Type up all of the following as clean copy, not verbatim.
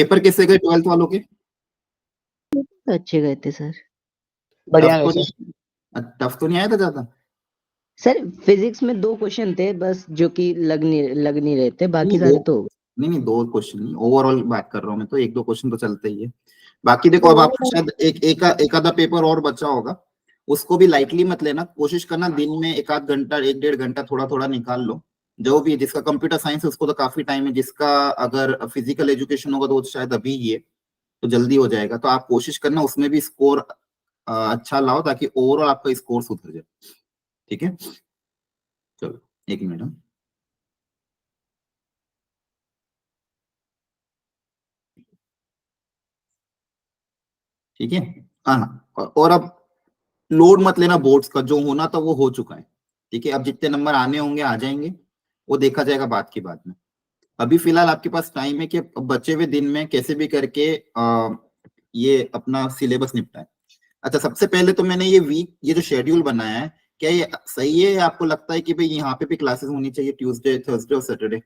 Paper कैसे गए 12th वालों के? अच्छे गए थे सर। बढ़िया टफ तो गए सर। नहीं टफ तो नहीं आया था ज्यादा? सर फिजिक्स में 2 क्वेश्चन थे बस जो कि लग नहीं रहे थे, बाकी नहीं सारे दो तो हो गए। नहीं 2 क्वेश्चन नहीं, ओवरऑल बात कर रहा हूँ मैं, तो 1-2 क्वेश्चन तो चलते ही है। बाकी देखो, अब आपका शायद एक आधा पेपर और बचा होगा, उसको भी लाइटली मत लेना। कोशिश करना दिन में 1 आध घंटा 1-1.5 घंटा थोड़ा थोड़ा निकाल लो। जो भी, जिसका कंप्यूटर साइंस है उसको तो काफी टाइम है, जिसका अगर फिजिकल एजुकेशन होगा तो शायद अभी ही है, तो जल्दी हो जाएगा। तो आप कोशिश करना उसमें भी स्कोर अच्छा लाओ, ताकि ओवरऑल आपका स्कोर सुधर जाए। ठीक है, चलो 1 मिनट। ठीक है, हाँ। और अब लोड मत लेना बोर्ड्स का, जो होना था वो हो चुका है। ठीक है, अब जितने नंबर आने होंगे आ जाएंगे, वो देखा जाएगा बात की बात में। अभी फिलहाल आपके पास टाइम है कि बचे हुए दिन में कैसे भी करके ये अपना सिलेबस निपटाए। अच्छा, सबसे पहले तो मैंने ये जो शेड्यूल बनाया है, क्या ये सही है? आपको लगता है कि भाई यहाँ पे भी क्लासेस होनी चाहिए ट्यूसडे, थर्सडे और सैटरडे?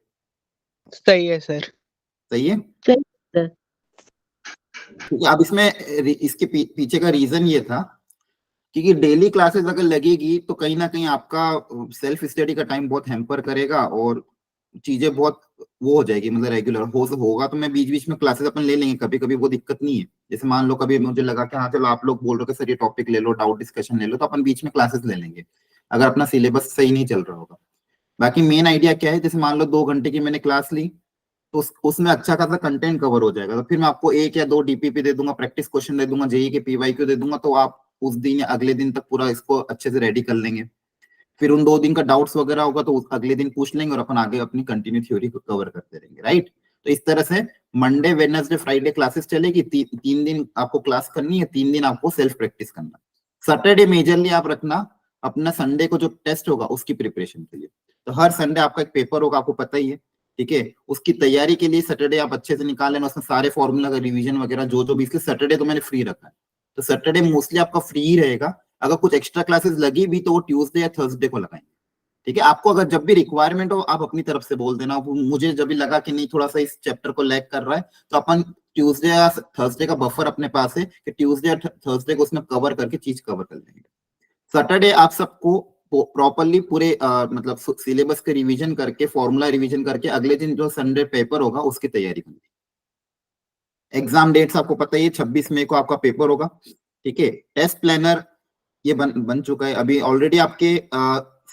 सही है सर। सही है। सही सर। क्योंकि अब इसमें इसके पीछे का रीजन ये था, क्योंकि डेली क्लासेस अगर लगेगी तो कहीं ना कहीं आपका सेल्फ स्टडी का टाइम बहुत हैम्पर करेगा, और चीजें बहुत वो हो जाएगी, मतलब रेगुलर होगा तो मैं बीच बीच में क्लासेस अपन ले लेंगे कभी कभी, वो दिक्कत नहीं है। जैसे मान लो कभी मुझे लगा कि हाँ चलो आप लोग बोल रहे हो कि सर ये टॉपिक ले लो, डाउट डिस्कशन ले लो, तो अपन बीच में क्लासेस ले लेंगे अगर अपना सिलेबस सही नहीं चल रहा होगा। बाकी मेन आइडिया क्या है, जैसे मान लो 2 घंटे की मैंने क्लास ली, तो उसमें अच्छा खासा कंटेंट कवर हो जाएगा, तो फिर मैं आपको 1 या 2 डीपीपी दे दूंगा, प्रैक्टिस क्वेश्चन दे दूंगा, जेई के पीवाईक्यू दे दूंगा, तो आप उस दिन या अगले दिन तक पूरा इसको अच्छे से रेडी कर लेंगे। फिर उन 2 दिन का डाउट्स वगैरह होगा तो अगले दिन पूछ लेंगे, और अपन आगे अपनी कंटिन्यू थ्योरी को कवर करते रहेंगे, राइट? तो इस तरह से मंडे वेडनेसडे फ्राइडे क्लासेस चलेगी, 3 दिन आपको क्लास करनी है, 3 दिन आपको सेल्फ प्रैक्टिस करना। सैटरडे मेजरली आप रखना अपना संडे को जो टेस्ट होगा उसकी प्रिपरेशन के लिए। तो हर संडे आपका एक पेपर होगा, आपको पता ही है। ठीक है, उसकी तैयारी के लिए सैटरडे आप अच्छे से निकाल लेना, उसमें सारे फॉर्मूला का रिवीजन वगैरह जो भी, इसलिए सैटरडे तो मैंने फ्री रखा है। तो सैटरडे मोस्टली आपका फ्री ही रहेगा। अगर कुछ एक्स्ट्रा क्लासेस लगी भी तो वो ट्यूसडे या थर्सडे को लगाएंगे। ठीक है, आपको अगर जब भी रिक्वायरमेंट हो आप अपनी तरफ से बोल देना। मुझे जब भी लगा कि नहीं थोड़ा सा इस चैप्टर को लैग कर रहा है, तो अपन ट्यूसडे या थर्सडे का बफर अपने पास है कि ट्यूसडे या थर्सडे को उसमें कवर करके चीज कवर कर लेंगे। सैटरडे आप सबको प्रॉपरली पूरे मतलब सिलेबस के रिवीजन करके, फॉर्मूला रिवीजन करके, अगले दिन जो संडे पेपर होगा उसकी तैयारी करनी। एग्जाम डेट्स आपको पता ही है, 26 मई को आपका पेपर होगा। ठीक है, टेस्ट प्लानर ये बन चुका है अभी ऑलरेडी आपके,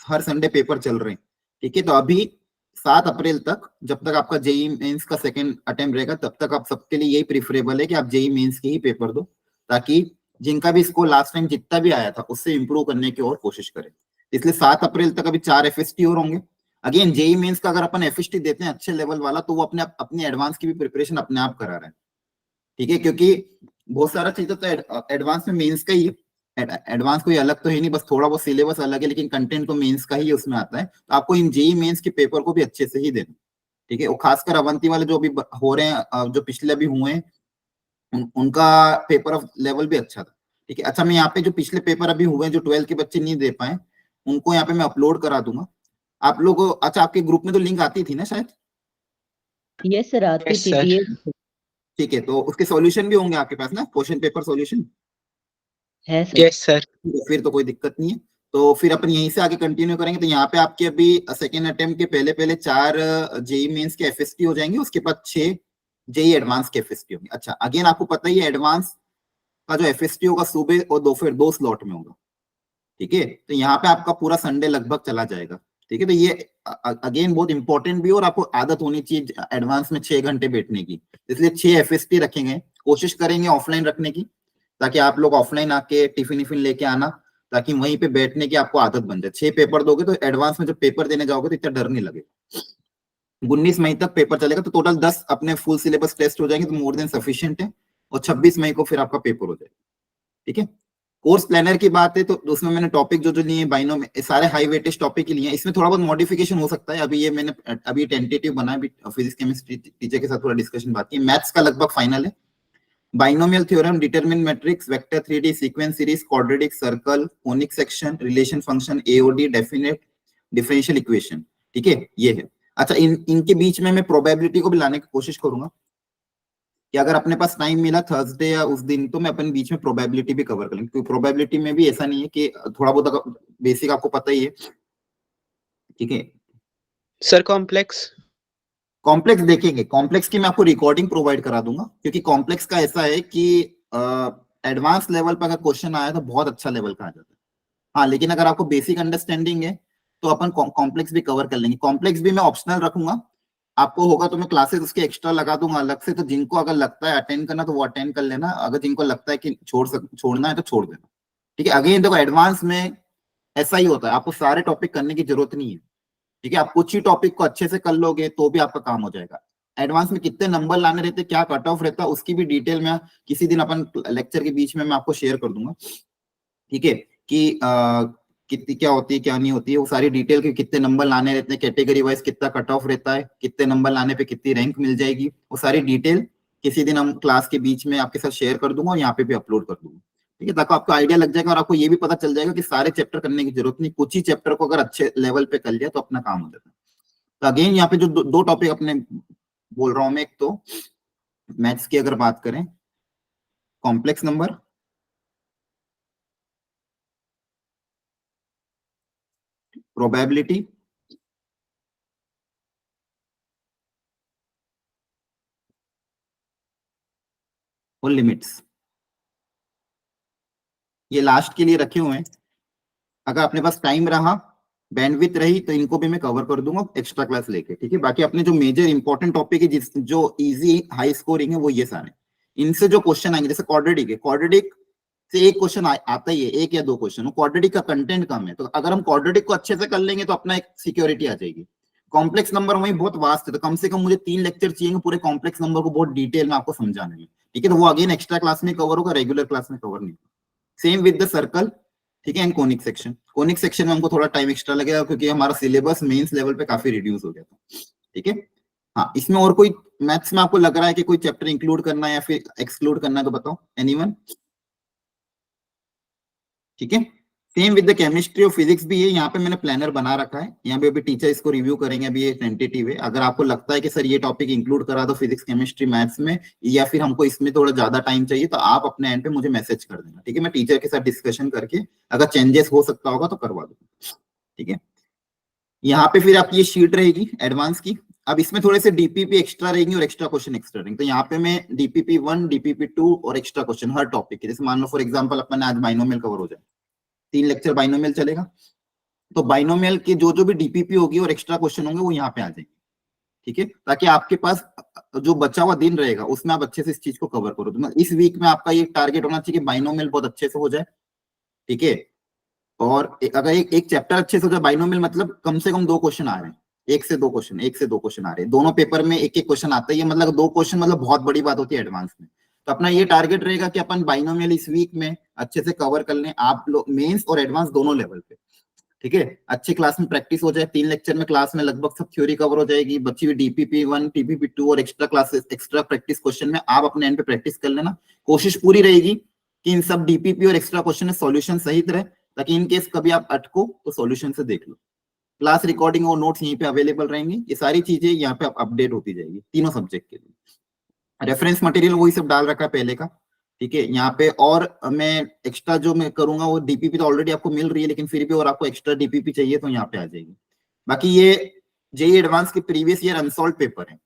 हर संडे पेपर चल रहे हैं। ठीक है, तो अभी 7 अप्रैल तक, जब तक आपका जेई मेंस का सेकंड अटेम्प्ट रहेगा, तब तक आप सबके लिए यही प्रिफरेबल है कि आप जेई मेंस के ही पेपर दो, ताकि जिनका भी स्कोर लास्ट टाइम जितना भी आया था उससे इंप्रूव करने की और कोशिश करें। इसलिए 7 अप्रैल तक अभी 4 एफएसटी और होंगे। अगेन जेई मेंस का अगर अपन एफएसटी देते हैं अच्छे लेवल वाला, तो वो अपनी एडवांस की भी प्रिपरेशन अपने आप करा रहा है। ठीक है, क्योंकि बहुत सारा चीजें तो एडवांस में मेंस का ही है। एडवांस कोई अलग तो है नहीं, बस थोड़ा बहुत सिलेबस अलग है, लेकिन कंटेंट तो मेंस का ही उसमें आता है। तो आपको इन जेई मेंस के पेपर को भी अच्छे से ही देना। ठीक है, और खासकर अवंती वाले जो भी हो रहे हैं, जो पिछले भी हुए हैं, उनका पेपर ऑफ लेवल भी अच्छा था। ठीक है, अच्छा मैं यहाँ पे जो पिछले पेपर अभी हुए हैं, जो 12 के बच्चे नहीं दे पाए, उनको यहाँ पे मैं अपलोड करा दूंगा। आप लोग, अच्छा आपके ग्रुप में तो लिंक आती थी ना शायद? यस सर, आती Yes, थी sir. ठीक है, तो उसके सॉल्यूशन भी होंगे आपके पास ना, क्वेश्चन पेपर सॉल्यूशन? है सर। Yes, sir. फिर तो कोई दिक्कत नहीं है। तो फिर अपन यहीं से आगे कंटिन्यू करेंगे। तो यहाँ पे आपके अभी सेकेंड अटेम्प्ट के पहले पहले 4 जेई मेंस के एफएसटी हो जाएंगे, उसके बाद 6 जेई एडवांस के एफएसटी होंगे। अच्छा, अगेन आपको पता ही है एडवांस का जो एफएसटी होगा सुबह और दोपहर 2 स्लॉट में होगा। ठीक है, तो यहाँ पे आपका पूरा संडे लगभग चला जाएगा। ठीक है, तो ये अगेन बहुत इंपॉर्टेंट भी है, और आपको आदत होनी चाहिए एडवांस में 6 घंटे बैठने की। इसलिए 6 एफएसटी रखेंगे, कोशिश करेंगे ऑफलाइन रखने की, ताकि आप लोग ऑफलाइन आके टिफिन विफिन लेके आना, ताकि वहीं पे बैठने की आपको आदत बन जाए। 6 पेपर दोगे तो एडवांस में जब पेपर देने जाओगे तो इतना डर नहीं लगेगा। 19 मई तक पेपर चलेगा, तो टोटल 10 अपने फुल सिलेबस टेस्ट हो जाएंगे, तो मोर देन सफिशिएंट है। और 26 मई को फिर आपका पेपर हो जाएगा। ठीक है, कोर्स प्लानर की बात है तो उसमें मैंने टॉपिक जो जो लिए बाइनो में सारे हाई वेटेज टॉपिक के लिए हैं। इसमें थोड़ा बहुत मॉडिफिकेशन हो सकता है, अभी ये मैंने अभी टेंटेटिव बना है, फिजिक्स केमिस्ट्री टीचर के साथ थोड़ा डिस्कशन बाकी है। मैथ्स का लगभग फाइनल है। Binomial theorem, determine matrix, vector 3D, sequence series, quadratic, circle, conic section, relation function, AOD, definite differential equation. ठीक है, ये है। अच्छा, इनके बीच में मैं प्रोबेबिलिटी को भी लाने की कोशिश करूंगा। कि अगर अपने पास टाइम मिला थर्सडे या उस दिन तो मैं अपने बीच में प्रोबेबिलिटी भी कवर कर लूँ, क्योंकि प्रोबेबिलिटी में भी ऐसा नहीं है कि थोड़ा बहुत बेसिक आपको पता ही है, ठीक है। Sir complex. कॉम्प्लेक्स देखेंगे, कॉम्प्लेक्स की मैं आपको रिकॉर्डिंग प्रोवाइड करा दूंगा, क्योंकि कॉम्प्लेक्स का ऐसा है कि एडवांस लेवल पर अगर क्वेश्चन आया तो बहुत अच्छा लेवल का आ जाता है। हाँ, लेकिन अगर आपको बेसिक अंडरस्टैंडिंग है तो अपन कॉम्प्लेक्स भी कवर कर लेंगे। कॉम्प्लेक्स भी मैं ऑप्शनल रखूंगा, आपको होगा तो मैं क्लासेस उसके एक्स्ट्रा लगा दूंगा अलग से, तो जिनको अगर लगता है अटेंड करना तो वो अटेंड कर लेना, अगर जिनको लगता है कि छोड़ना है तो छोड़ देना, ठीक है। अगेन देखो, एडवांस में ऐसा ही होता है, आपको सारे टॉपिक करने की जरूरत नहीं है, ठीक है। आप कुछ ही टॉपिक को अच्छे से कर लोगे तो भी आपका काम हो जाएगा। एडवांस में कितने नंबर लाने रहते, क्या कट ऑफ रहता है, उसकी भी डिटेल में किसी दिन अपन लेक्चर के बीच में मैं आपको शेयर कर दूंगा, ठीक है। कि कितनी क्या होती है क्या नहीं होती है, वो सारी डिटेल के कितने नंबर लाने रहते हैं, कैटेगरी वाइज कितना कट ऑफ रहता है, कितने नंबर लाने पे कितनी रैंक मिल जाएगी, वो सारी डिटेल किसी दिन हम क्लास के बीच में आपके साथ शेयर कर दूंगा और यहाँ पे भी अपलोड कर दूंगा, ठीक है। ताकि आपको आइडिया लग जाएगा और आपको ये भी पता चल जाएगा कि सारे चैप्टर करने की जरूरत नहीं, कुछ ही चैप्टर को अगर अच्छे लेवल पे कर लिया तो अपना काम हो जाता है। तो अगेन यहाँ पे जो दो टॉपिक अपने बोल रहा हूँ मैं, एक तो मैथ्स की अगर बात करें, कॉम्प्लेक्स नंबर, प्रोबेबिलिटी, और लिमिट्स, ये लास्ट के लिए रखे हुए हैं। अगर अपने पास टाइम रहा, बैंडविड्थ रही, तो इनको भी मैं कवर कर दूंगा एक्स्ट्रा क्लास लेके, ठीक है। बाकी अपने जो मेजर इंपॉर्टेंट टॉपिक है जो इजी हाई स्कोरिंग है वो ये सारे, इनसे जो क्वेश्चन आएंगे, जैसे क्वाड्रेटिक है, क्वाड्रेटिक से एक क्वेश्चन आता ही है, एक या दो क्वेश्चन, क्वाड्रेटिक का कंटेंट कम है, तो अगर हम क्वाड्रेटिक को अच्छे से कर लेंगे तो अपना एक सिक्योरिटी आ जाएगी। कॉम्प्लेक्स नंबर वही बहुत वास्ट है, तो कम से कम मुझे 3 लेक्चर चाहिए पूरे कॉम्प्लेक्स नंबर को बहुत डिटेल में आपको समझाने में, ठीक है। तो वो अगेन एक्स्ट्रा क्लास में कवर होगा, रेगुलर क्लास में कवर नहीं। सेम विद द सर्कल, ठीक है। And conic section, conic section में हमको थोड़ा टाइम एक्स्ट्रा लगेगा क्योंकि हमारा सिलेबस मेंस लेवल पे काफी रिड्यूस हो गया था, ठीक है। हाँ, इसमें और कोई मैथ्स में आपको लग रहा है कि कोई चैप्टर इंक्लूड करना है या फिर एक्सक्लूड करना है तो बताओ, एनीवन, ठीक है। सेम विद द केमिस्ट्री और फिजिक्स भी है, यहाँ पे मैंने प्लानर बना रखा है, यहाँ पे अभी टीचर इसको रिव्यू करेंगे, अभी ये टेंटेटिव है। अगर आपको लगता है कि सर ये टॉपिक इंक्लूड करा दो फिजिक्स केमिस्ट्री मैथ्स में, या फिर हमको इसमें थोड़ा ज्यादा टाइम चाहिए, तो आप अपने एंड पे मुझे मैसेज कर देना, ठीक है। मैं टीचर के साथ डिस्कशन करके अगर चेंजेस हो सकता होगा तो करवा दूंगा, ठीक है। यहाँ पे फिर आपकी ये शीट रहेगी एडवांस की। अब इसमें थोड़े से डीपीपी एक्स्ट्रा रहेंगी और एक्स्ट्रा क्वेश्चन एक्स्ट्रा रहेंगे, तो यहाँ पे मैं डीपीपी 1, डीपीपी 2 और एक्स्ट्रा क्वेश्चन हर टॉपिक के, जैसे मान लो फॉर एग्जांपल अपन आज बाइनोमियल कवर हो जाए, 3 लेक्चर बाइनोमियल चलेगा, तो बाइनोमियल की जो भी डीपीपी होगी और एक्स्ट्रा क्वेश्चन होंगे वो यहाँ पे आ जाएंगे, ठीक है। ताकि आपके पास जो बचा हुआ दिन रहेगा उसमें आप अच्छे से इस चीज को कवर करो। तो इस वीक में आपका ये टारगेट होना चाहिए कि बाइनोमियल बहुत अच्छे से हो जाए, ठीक है। और अगर एक चैप्टर अच्छे से हो जाए, बाइनोमियल मतलब कम से कम 2 क्वेश्चन आ रहे हैं, 1 से 2 क्वेश्चन, 1 से 2 क्वेश्चन आ रहे हैं, दोनों पेपर में एक एक क्वेश्चन आता है, मतलब 2 क्वेश्चन मतलब बहुत बड़ी बात होती है एडवांस में। तो अपना ये टारगेट रहेगा कि अपन बाइनोमियल इस वीक में अच्छे से कवर कर लें, आप लोग मेंस और एडवांस दोनों लेवल पे, ठीक है। अच्छी क्लास में प्रैक्टिस हो जाए, 3 लेक्चर में क्लास में लगभग सब थ्योरी कवर हो जाएगी, बची हुई डीपीपी 1, डीपीपी 2 और extra classes, extra practice question में आप अपने एंड पे प्रैक्टिस कर लेना। कोशिश पूरी रहेगी कि इन सब डीपीपी और एक्स्ट्रा क्वेश्चन में सॉल्यूशन सहित रहे, ताकि इन केस कभी आप अटको तो सॉल्यूशन से देख लो। क्लास रिकॉर्डिंग और नोट्स यहीं पे अवेलेबल रहेंगे, ये सारी चीजें यहाँ पे अपडेट होती जाएगी तीनों सब्जेक्ट के लिए। रेफरेंस मटेरियल वही सब डाल रखा है पहले का, ठीक है। यहाँ पे और मैं एक्स्ट्रा जो मैं करूंगा वो डीपीपी तो ऑलरेडी आपको मिल रही है, लेकिन फिर भी और आपको एक्स्ट्रा डीपीपी चाहिए तो यहाँ पे आ जाएगी। बाकी ये जेईई एडवांस के प्रीवियस ईयर अनसॉल्व पेपर है,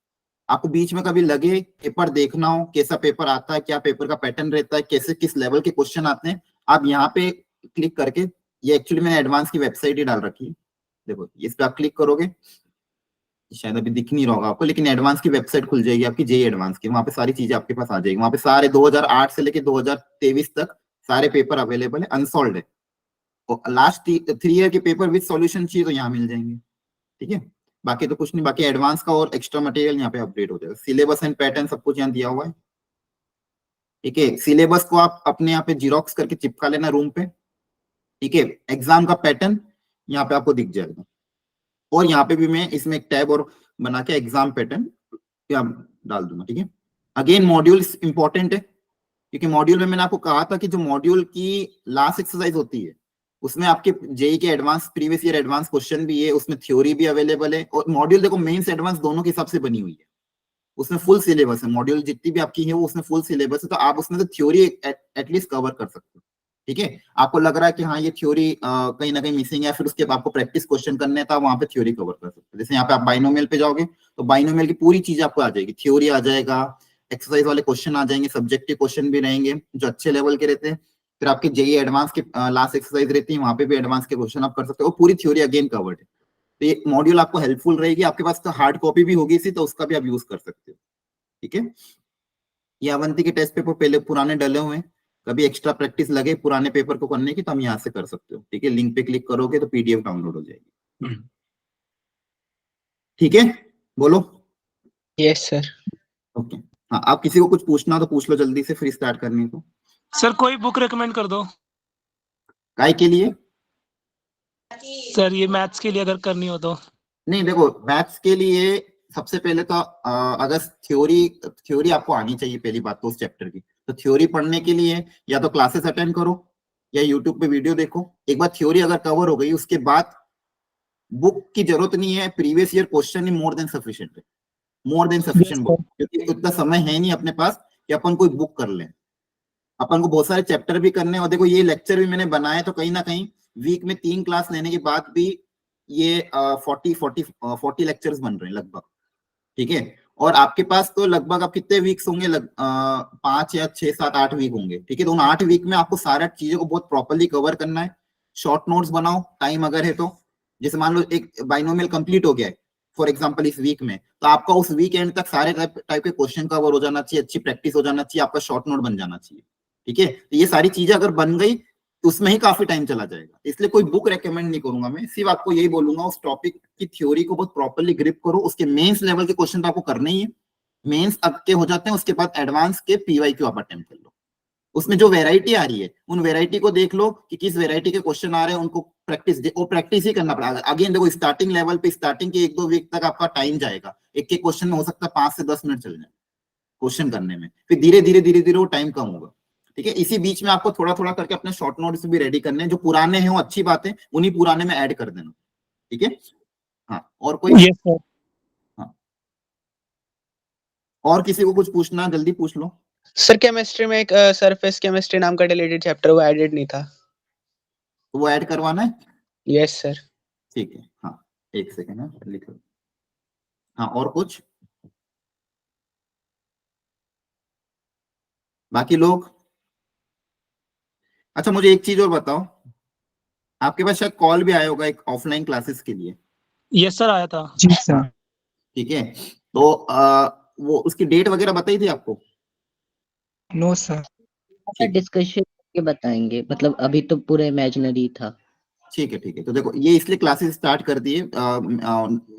आपको बीच में कभी लगे पेपर देखना हो, कैसा पेपर आता है, क्या पेपर का पैटर्न रहता है, कैसे किस लेवल के क्वेश्चन आते हैं, आप यहाँ पे क्लिक करके, ये एक्चुअली मैंने एडवांस की वेबसाइट ही डाल रखी है, देखो इस पे आप क्लिक करोगे, शायद अभी दिख नहीं रहा होगा आपको, लेकिन एडवांस की वेबसाइट खुल जाएगी आपकी जेईई एडवांस की, वहां पे सारी चीजें आपके पास आ जाएगी। वहां पे सारे 2008 से लेके 2023 तक सारे पेपर अवेलेबल है, अनसॉल्व है। और लास्ट 3 ईयर के पेपर विद सॉल्यूशन चाहिए तो यहाँ मिल जाएंगे, ठीक है। बाकी तो कुछ नहीं, बाकी एडवांस का और एक्स्ट्रा मटेरियल यहाँ पे अपडेट हो जाएगा, सिलेबस एंड पैटर्न सब कुछ यहाँ दिया हुआ है, ठीक है। सिलेबस को आप अपने यहाँ पे जीरोक्स करके चिपका लेना रूम पे, ठीक है। एग्जाम का पैटर्न यहाँ पे आपको दिख जाएगा, और यहाँ पे भी मैं इसमें एक टैब और बना के एग्जाम पैटर्न डाल दूंगा, ठीक है। अगेन मॉड्यूल इंपॉर्टेंट है, क्योंकि मॉड्यूल में मैंने आपको कहा था कि जो मॉड्यूल की लास्ट एक्सरसाइज होती है उसमें आपके जेईई के advance previous year advance question भी है, उसमें थ्योरी भी अवेलेबल है, और मॉड्यूल देखो मेंस एडवांस दोनों के हिसाब से बनी हुई है, उसमें फुल सिलेबस है, मॉड्यूल जितनी भी आपकी है वो उसमें फुल सिलेबस है, तो आप उसमें से थ्योरी एटलीस्ट कवर कर सकते हो। ठीक है, आपको लग रहा है कि हाँ ये थ्योरी कहीं ना कहीं मिसिंग है, फिर उसके बाद आपको प्रैक्टिस क्वेश्चन करने हैं, तो आप वहां पे थ्योरी कवर कर सकते हो। जैसे यहाँ पे आप बाइनोमियल पे जाओगे तो बाइनोमियल की पूरी चीज आपको आ जाएगी, थ्योरी आ जाएगा, एक्सरसाइज वाले क्वेश्चन आ जाएंगे, सब्जेक्टिव क्वेश्चन भी रहेंगे जो अच्छे लेवल के रहते हैं। फिर आपके जेई एडवांस के लास्ट एक्सरसाइज रहती है, वहां पे भी एडवांस के क्वेश्चन आप कर सकते हो, पूरी थ्योरी अगेन कवर्ड है। तो ये मॉड्यूल आपको हेल्पफुल रहेगी। आपके पास तो हार्ड कॉपी भी होगी इसी, तो उसका भी आप यूज कर सकते हो। ठीक है, ये अवंती के टेस्ट पेपर पहले पुराने डले हुए हैं, कभी एक्स्ट्रा प्रैक्टिस लगे पुराने पेपर को करने की तो हम यहाँ से कर सकते हो। ठीक है, लिंक पे क्लिक करोगे तो पीडीएफ डाउनलोड हो जाएगी। ठीक है, बोलो। Yes sir. ओके, हाँ, आप किसी को कुछ पूछना तो पूछ लो जल्दी से, फिर स्टार्ट करनी तो। सर कोई बुक रेकमेंड कर दो काय के लिए? सर, ये मैथ्स के लिए अगर करनी हो तो। नहीं देखो, मैथ्स के लिए सबसे पहले तो अगर थ्योरी आपको आनी चाहिए, पहली बात तो उस चैप्टर की। तो थ्योरी पढ़ने के लिए या तो क्लासेस अटेंड करो या यूट्यूब पे वीडियो देखो। एक बार थ्योरी अगर कवर हो गई उसके बाद बुक की जरूरत नहीं है, प्रीवियस ईयर क्वेश्चन ही मोर देन सफिशिएंट है, मोर देन सफिशिएंट बुक, क्योंकि उतना समय है नहीं अपने पास कि अपन कोई बुक कर लें। अपन को बहुत सारे चैप्टर भी करने हैं, और देखो ये लेक्चर भी मैंने बनाए तो कहीं ना कहीं वीक में 3 क्लास लेने के बाद भी ये 40 लेक्चर्स बन रहे हैं लगभग। ठीक है, और आपके पास तो लगभग आप कितने वीक्स होंगे, 5 या 6 7 8 वीक होंगे। ठीक है, तो उन 8 वीक में आपको सारा चीजों को बहुत प्रॉपर्ली कवर करना है। शॉर्ट नोट्स बनाओ टाइम अगर है तो, जैसे मान लो एक बाइनोमियल कंप्लीट हो गया है फॉर एग्जांपल इस वीक में, तो आपका उस वीक एंड तक सारे टाइप के क्वेश्चन कवर हो जाना चाहिए, अच्छी प्रैक्टिस हो जाना चाहिए, आपका शॉर्ट नोट बन जाना चाहिए। ठीक है, तो ये सारी चीजें अगर बन गई तो उसमें ही काफी टाइम चला जाएगा। इसलिए कोई बुक रेकमेंड नहीं करूंगा मैं, सिर्फ आपको यही बोलूंगा उस टॉपिक की थ्योरी को बहुत प्रॉपर्ली ग्रिप करो। उसके मेंस लेवल के क्वेश्चन तो आपको करने ही है, मेंस अब के हो जाते हैं, उसके बाद एडवांस के पीवाईक्यू आप अटेम्प्ट कर लो। उसमें जो वेराइटी आ रही है उन वेराइटी को देख लो कि किस वेराइटी के क्वेश्चन आ रहे हैं, उनको प्रैक्टिस ही करना पड़ेगा। अगेन देखो, स्टार्टिंग लेवल पे स्टार्टिंग के 1-2 वीक तक आपका टाइम जाएगा, एक एक क्वेश्चन में हो सकता है 5 से 10 मिनट चल जाए क्वेश्चन करने में, फिर धीरे धीरे वो टाइम कम होगा। ठीक है, इसी बीच में आपको थोड़ा थोड़ा करके अपने शॉर्ट नोट्स भी रेडी करने हैं, जो पुराने हैं वो अच्छी बात है, उन्हीं पुराने में ऐड कर देना। ठीक है, हाँ, और कोई? Yes sir. हाँ, और किसी को कुछ पूछना जल्दी पूछ लो। सर केमिस्ट्री में एक सरफेस केमिस्ट्री नाम का डिलीटेड चैप्टर वो एडेड नहीं था, तो वो ऐड करवाना है? Yes sir. ठीक है, हाँ, एक सेकेंड है, लिख लो। हाँ, और कुछ बाकी लोग? अच्छा, मुझे एक चीज और बताओ, आपके पास शायद कॉल भी आया होगा एक ऑफलाइन क्लासेस के लिए। यस सर, आया था। जी सर। ठीक है, तो वो उसकी डेट वगैरह बताई थी आपको? No sir. ठीक है, डिस्कशन करके बताएंगे, मतलब अभी तो पूरा इमेजिनरी था। ठीक है, तो देखो ये इसलिए क्लासेस स्टार्ट कर दिए,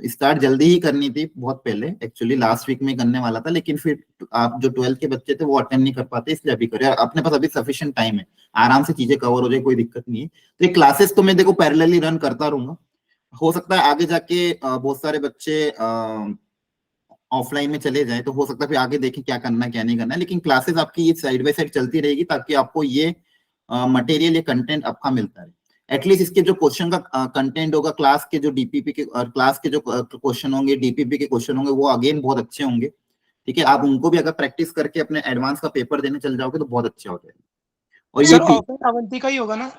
स्टार्ट जल्दी ही करनी थी, बहुत पहले एक्चुअली लास्ट वीक में करने वाला था, लेकिन फिर आप जो 12th के बच्चे थे वो अटेंड नहीं कर पाते, इसलिए अभी करें। अपने पास अभी सफिशिएंट टाइम है, आराम से चीजें कवर हो जाए, कोई दिक्कत नहीं है। तो ये क्लासेस तो मैं देखो पैरेलली रन करता रहूंगा, हो सकता है आगे जाके बहुत सारे बच्चे ऑफलाइन में चले जाए, तो हो सकता है फिर आगे देखें क्या करना है क्या नहीं करना है, लेकिन क्लासेस आपकी ये साइड बाय साइड चलती रहेगी, ताकि आपको ये मटेरियल, ये कंटेंट आपका मिलता है। एटलीस्ट इसके जो क्वेश्चन का कंटेंट होगा, क्लास के जो डीपीपी के क्लास के जो क्वेश्चन होंगे, डीपीपी के क्वेश्चन होंगे, वो अगेन बहुत अच्छे होंगे। ठीक है, आप उनको भी अगर प्रैक्टिस करके अपने एडवांस का पेपर देने चल जाओगे तो बहुत अच्छा हो जाएगा। और ये सर ऑफलाइन अवंती का ही होगा ना?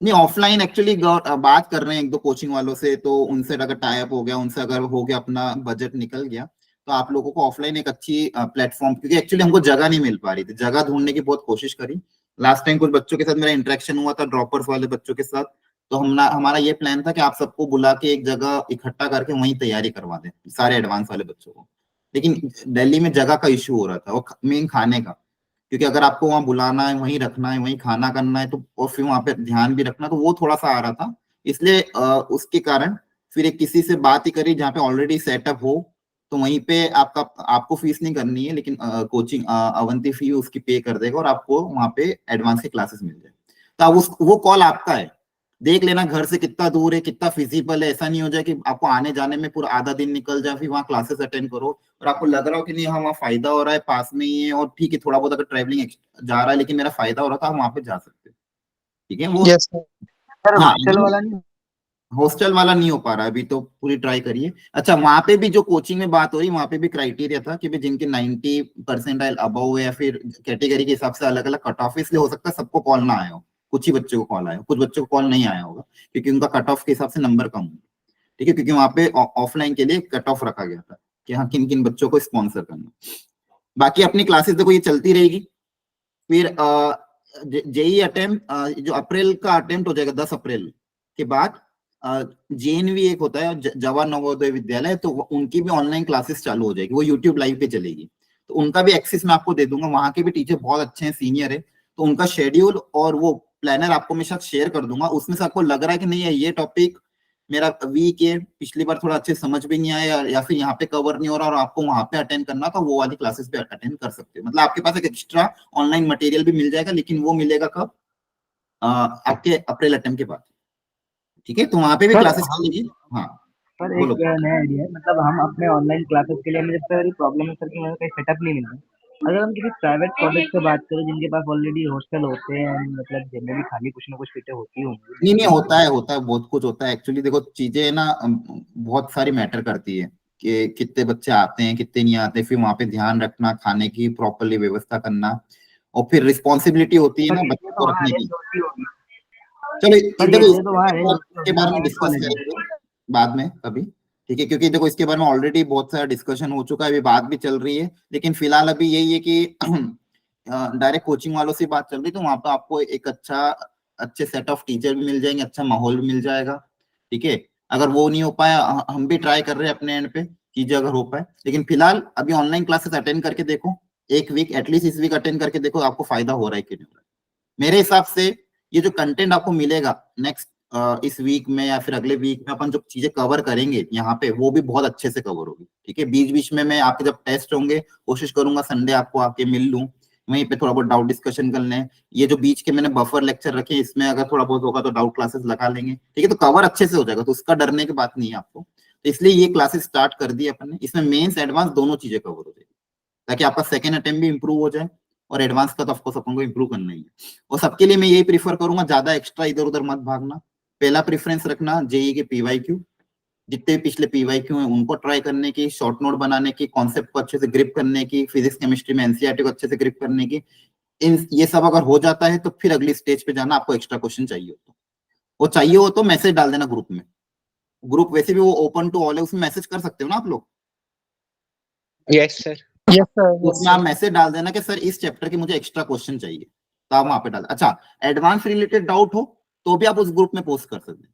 नहीं, ऑफलाइन एक्चुअली बात कर रहे हैं 1-2 कोचिंग वालों से, तो उनसे अगर टाई अप हो गया, उनसे अगर हो गया, अपना बजट निकल गया, तो आप लोगों को ऑफलाइन एक अच्छी प्लेटफॉर्म, क्योंकि एक्चुअली हमको जगह नहीं मिल पा रही थी, जगह ढूंढने की बहुत कोशिश करी। लास्ट टाइम कुछ बच्चों के साथ मेरा इंटरेक्शन हुआ था, ड्रॉपर्स वाले बच्चों के साथ, तो हमारा ये प्लान था कि आप सबको बुला के एक जगह इकट्ठा करके वहीं तैयारी करवा दें सारे एडवांस वाले बच्चों को, लेकिन दिल्ली में जगह का इश्यू हो रहा था, और मेन खाने का, क्योंकि अगर आपको वहां बुलाना है, वहीं रखना है, वहीं खाना करना है, तो और फिर वहां पे ध्यान भी रखना, तो वो थोड़ा सा आ रहा था। इसलिए उसके कारण फिर एक किसी से बात ही करी जहाँ पे ऑलरेडी सेटअप हो, तो वहीं पे आपको फीस नहीं करनी है, लेकिन कोचिंग अवंती फी उसकी पे कर देगा, और आपको वहां पे एडवांस की क्लासेस मिल जाए। तो अब वो कॉल आपका है, देख लेना घर से कितना दूर है, कितना फिजिबल है। ऐसा नहीं हो जाए कि आपको आने जाने में पूरा आधा दिन निकल जाए, फिर वहाँ क्लासेस अटेंड करो और आपको लग रहा हो कि नहीं, हाँ वहाँ फायदा हो रहा है, पास में ही है, और ठीक है थोड़ा बहुत अगर ट्रैवलिंग जा रहा है, लेकिन मेरा फायदा हो रहा था, हम वहाँ पे जा सकते हैं। ठीक है, वो यस सर। हाँ, हॉस्टल वाला नहीं? हॉस्टल वाला नहीं हो पा रहा अभी, तो पूरी ट्राई करिए। अच्छा, वहां पे भी जो कोचिंग में बात हो रही, वहां पे भी क्राइटेरिया था कि भाई जिनके 90% अबव या फिर कैटेगरी के हिसाब से अलग अलग कट ऑफ, इसलिए हो सकता है सबको कॉल ना आया हो, कुछ ही बच्चों को कॉल आया हो, कुछ बच्चों को कॉल नहीं आया होगा क्योंकि उनका कट ऑफ के हिसाब से नंबर कम हो। ठीक है, क्योंकि वहां पे ऑफलाइन के लिए कट ऑफ रखा गया था कि हाँ किन किन बच्चों को स्पॉन्सर करना। बाकी अपनी क्लासेस देखो ये चलती रहेगी। फिर जेई अटेम्प्ट जो अप्रैल का अटेम्प्ट हो जाएगा 10 अप्रैल के बाद, जेएनवी एक होता है जवाहर नवोदय विद्यालय, तो उनकी भी ऑनलाइन क्लासेस चालू हो जाएगी, वो यूट्यूब लाइव पे चलेगी, तो उनका भी एक्सेस मैं आपको दे दूंगा। वहां के भी टीचर बहुत अच्छे हैं, सीनियर है, तो उनका शेड्यूल और वो प्लानर आपको मैं साथ शेयर कर दूंगा। उसमें से आपको लग रहा है कि नहीं है ये टॉपिक मेरा वीक है, पिछली बार थोड़ा अच्छे समझ भी नहीं आया या फिर यहाँ पे कवर नहीं हो रहा और आपको वहां पे अटेंड करना, तो वो वाली क्लासेस पे अटेंड कर सकते हो। मतलब आपके पास एक एक्स्ट्रा ऑनलाइन मटेरियल भी मिल जाएगा, लेकिन वो मिलेगा कब? आपके अप्रैल अटेम्प्ट के बाद। ठीक है, तो वहां पे भी क्लासेस चलेगी। हाँ सर बोलो। एक नया आइडिया है, मतलब हम अपने ऑनलाइन क्लासेस के लिए हमें जब तक प्रॉब्लम है सर कि मुझे कहीं सेटअप नहीं मिल रहा। अगर हम किसी प्राइवेट कॉलेज से बात करें जिनके पास ऑलरेडी हॉस्टल होते हैं, मतलब जनरली खाली कुछ ना कुछ सीटें होती होंगी। नहीं, होता है बहुत कुछ होता है एक्चुअली। देखो चीजें ना बहुत सारी मैटर करती है कि कितने बच्चे आते हैं कितने नहीं आते, फिर वहां पे ध्यान रखना, खाने की प्रॉपरली व्यवस्था करना, और फिर रिस्पॉन्सिबिलिटी होती है ना बच्चों को रखने की। चलो सर देखो ये तो वहाँ अरेंज इसके बारे में डिस्कस करेंगे बाद में कभी। ठीक है, क्योंकि देखो इसके बारे में ऑलरेडी बहुत सारा डिस्कशन हो चुका है, अभी बात भी चल रही है, लेकिन फिलहाल अभी यही है कि डायरेक्ट कोचिंग वालों से बात चल रही, तो वहां पर आपको एक अच्छे सेट ऑफ टीचर भी मिल जाएंगे, अच्छा माहौल भी मिल जाएगा। ठीक है, अगर वो नहीं हो पाया, हम भी ट्राई कर रहे हैं अपने एंड पे, चीजें अगर हो पाए, लेकिन फिलहाल अभी ऑनलाइन क्लासेस अटेंड करके देखो, एक वीक एटलीस्ट इस वीक अटेंड करके देखो आपको फायदा हो रहा है कि नहीं हो रहा है। मेरे हिसाब से ये जो कंटेंट आपको मिलेगा नेक्स्ट इस वीक में या फिर अगले वीक में, अपन जो चीजें कवर करेंगे यहाँ पे, वो भी बहुत अच्छे से कवर होगी। ठीक है, बीच बीच में मैं आपके जब टेस्ट होंगे कोशिश करूंगा संडे आपको आके मिल लूं, वहीं पे थोड़ा बहुत डाउट डिस्कशन कर लें। ये जो बीच के मैंने बफर लेक्चर रखे, इसमें अगर थोड़ा बहुत होगा तो डाउट क्लासेस लगा लेंगे। ठीक है, तो कवर अच्छे से हो जाएगा, तो उसका डरने की बात नहीं है आपको। तो इसलिए ये क्लासेस स्टार्ट कर दी अपन ने, इसमें मेंस एडवांस दोनों चीजें कवर हो जाएगी, ताकि आपका सेकंड अटेम्प्ट भी इंप्रूव हो जाए, और एडवांस का तो ऑफकोर्स अपन को इंप्रूव करना ही है। और सबके लिए मैं यही प्रीफर करूंगा, ज्यादा एक्स्ट्रा इधर उधर मत भागना, पहला प्रेफरेंस रखना जेई के पीवाईक्यू, जितने भी पिछले पीवाईक्यू हैं उनको ट्राई करने की, शॉर्ट नोट बनाने की, कॉन्सेप्ट को अच्छे से ग्रिप करने की, फिजिक्स केमिस्ट्री में एनसीईआरटी को अच्छे से ग्रिप करने की। ये सब अगर हो जाता है तो फिर अगली स्टेज पे जाना। आपको एक्स्ट्रा क्वेश्चन चाहिए हो तो, वो चाहिए हो तो मैसेज डाल देना ग्रुप में, ग्रुप वैसे भी वो ओपन टू ऑल है, उसमें मैसेज कर सकते हो ना आप लोग। Yes sir. यस सर, उसमें आप मैसेज डाल देना कि सर इस चैप्टर के मुझे एक्स्ट्रा क्वेश्चन चाहिए, तो आप वहां पे डाल। अच्छा, एडवांस रिलेटेड डाउट हो तो भी आप उस ग्रुप में पोस्ट कर सकते हैं।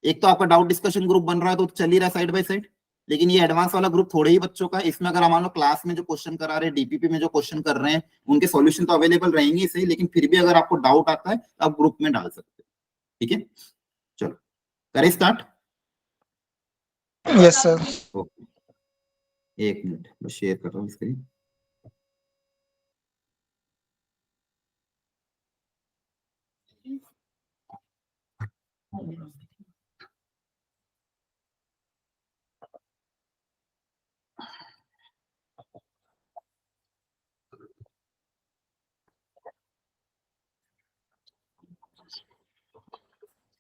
एक तो आपका डाउट डिस्कशन ग्रुप बन रहा है तो चल ही रहा है साइड बाय साइड, लेकिन ये एडवांस वाला ग्रुप थोड़े ही बच्चों का है। इसमें अगर मान लो क्लास में जो क्वेश्चन करा रहे हैं, डीपीपी में जो क्वेश्चन कर रहे हैं, उनके सॉल्यूशन तो अवेलेबल रहेंगे सही, लेकिन फिर भी अगर आपको डाउट आता है तो आप ग्रुप में डाल सकते हैं। ठीक है, चलो करें स्टार्ट। Yes sir. ओके, एक मिनट बस शेयर कर रहा हूँ स्क्रीन।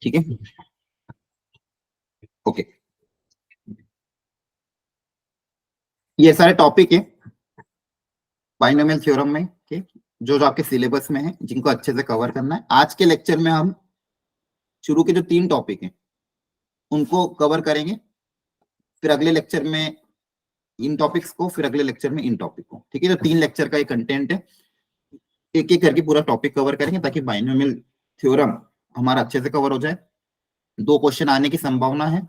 ठीक है, ओके, ये सारे टॉपिक है बाइनोमियल थ्योरम में के, जो आपके सिलेबस में है, जिनको अच्छे से कवर करना है। आज के लेक्चर में हम शुरू के जो 3 टॉपिक हैं उनको कवर करेंगे, फिर अगले लेक्चर में इन टॉपिक्स को, फिर अगले लेक्चर में इन टॉपिक को। ठीक है, तो 3 लेक्चर का ये कंटेंट है, एक एक करके पूरा टॉपिक कवर करेंगे ताकि बाइनोमियल थ्योरम हमारा अच्छे से कवर हो जाए। 2 क्वेश्चन आने की संभावना है,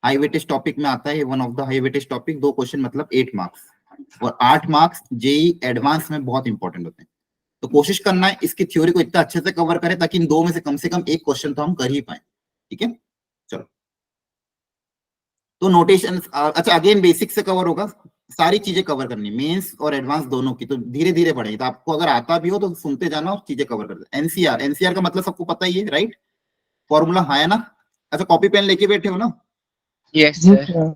हाई वेटेज टॉपिक में आता है, one of the high weightage topic. 2 question मतलब 8 मार्क्स, और 8 मार्क्स जेई एडवांस में बहुत इंपॉर्टेंट होते हैं। तो कोशिश करना है इसकी थ्योरी को इतना अच्छे से कवर करें ताकि इन 2 में से कम एक क्वेश्चन तो हम कर ही पाए। ठीक है, चलो तो नोटेशन, अच्छा अगेन बेसिक से कवर होगा, सारी चीजें कवर करनी, मेंस और एडवांस दोनों की, तो धीरे धीरे बढ़ेगी। तो आपको अगर आता भी हो तो सुनते जाना और चीजें कवर कर देना। एनसीआर का मतलब सबको पता ही है, राइट? फॉर्मूला है ना? अच्छा, कॉपी पेन लेके बैठे हो ना? Yes sir.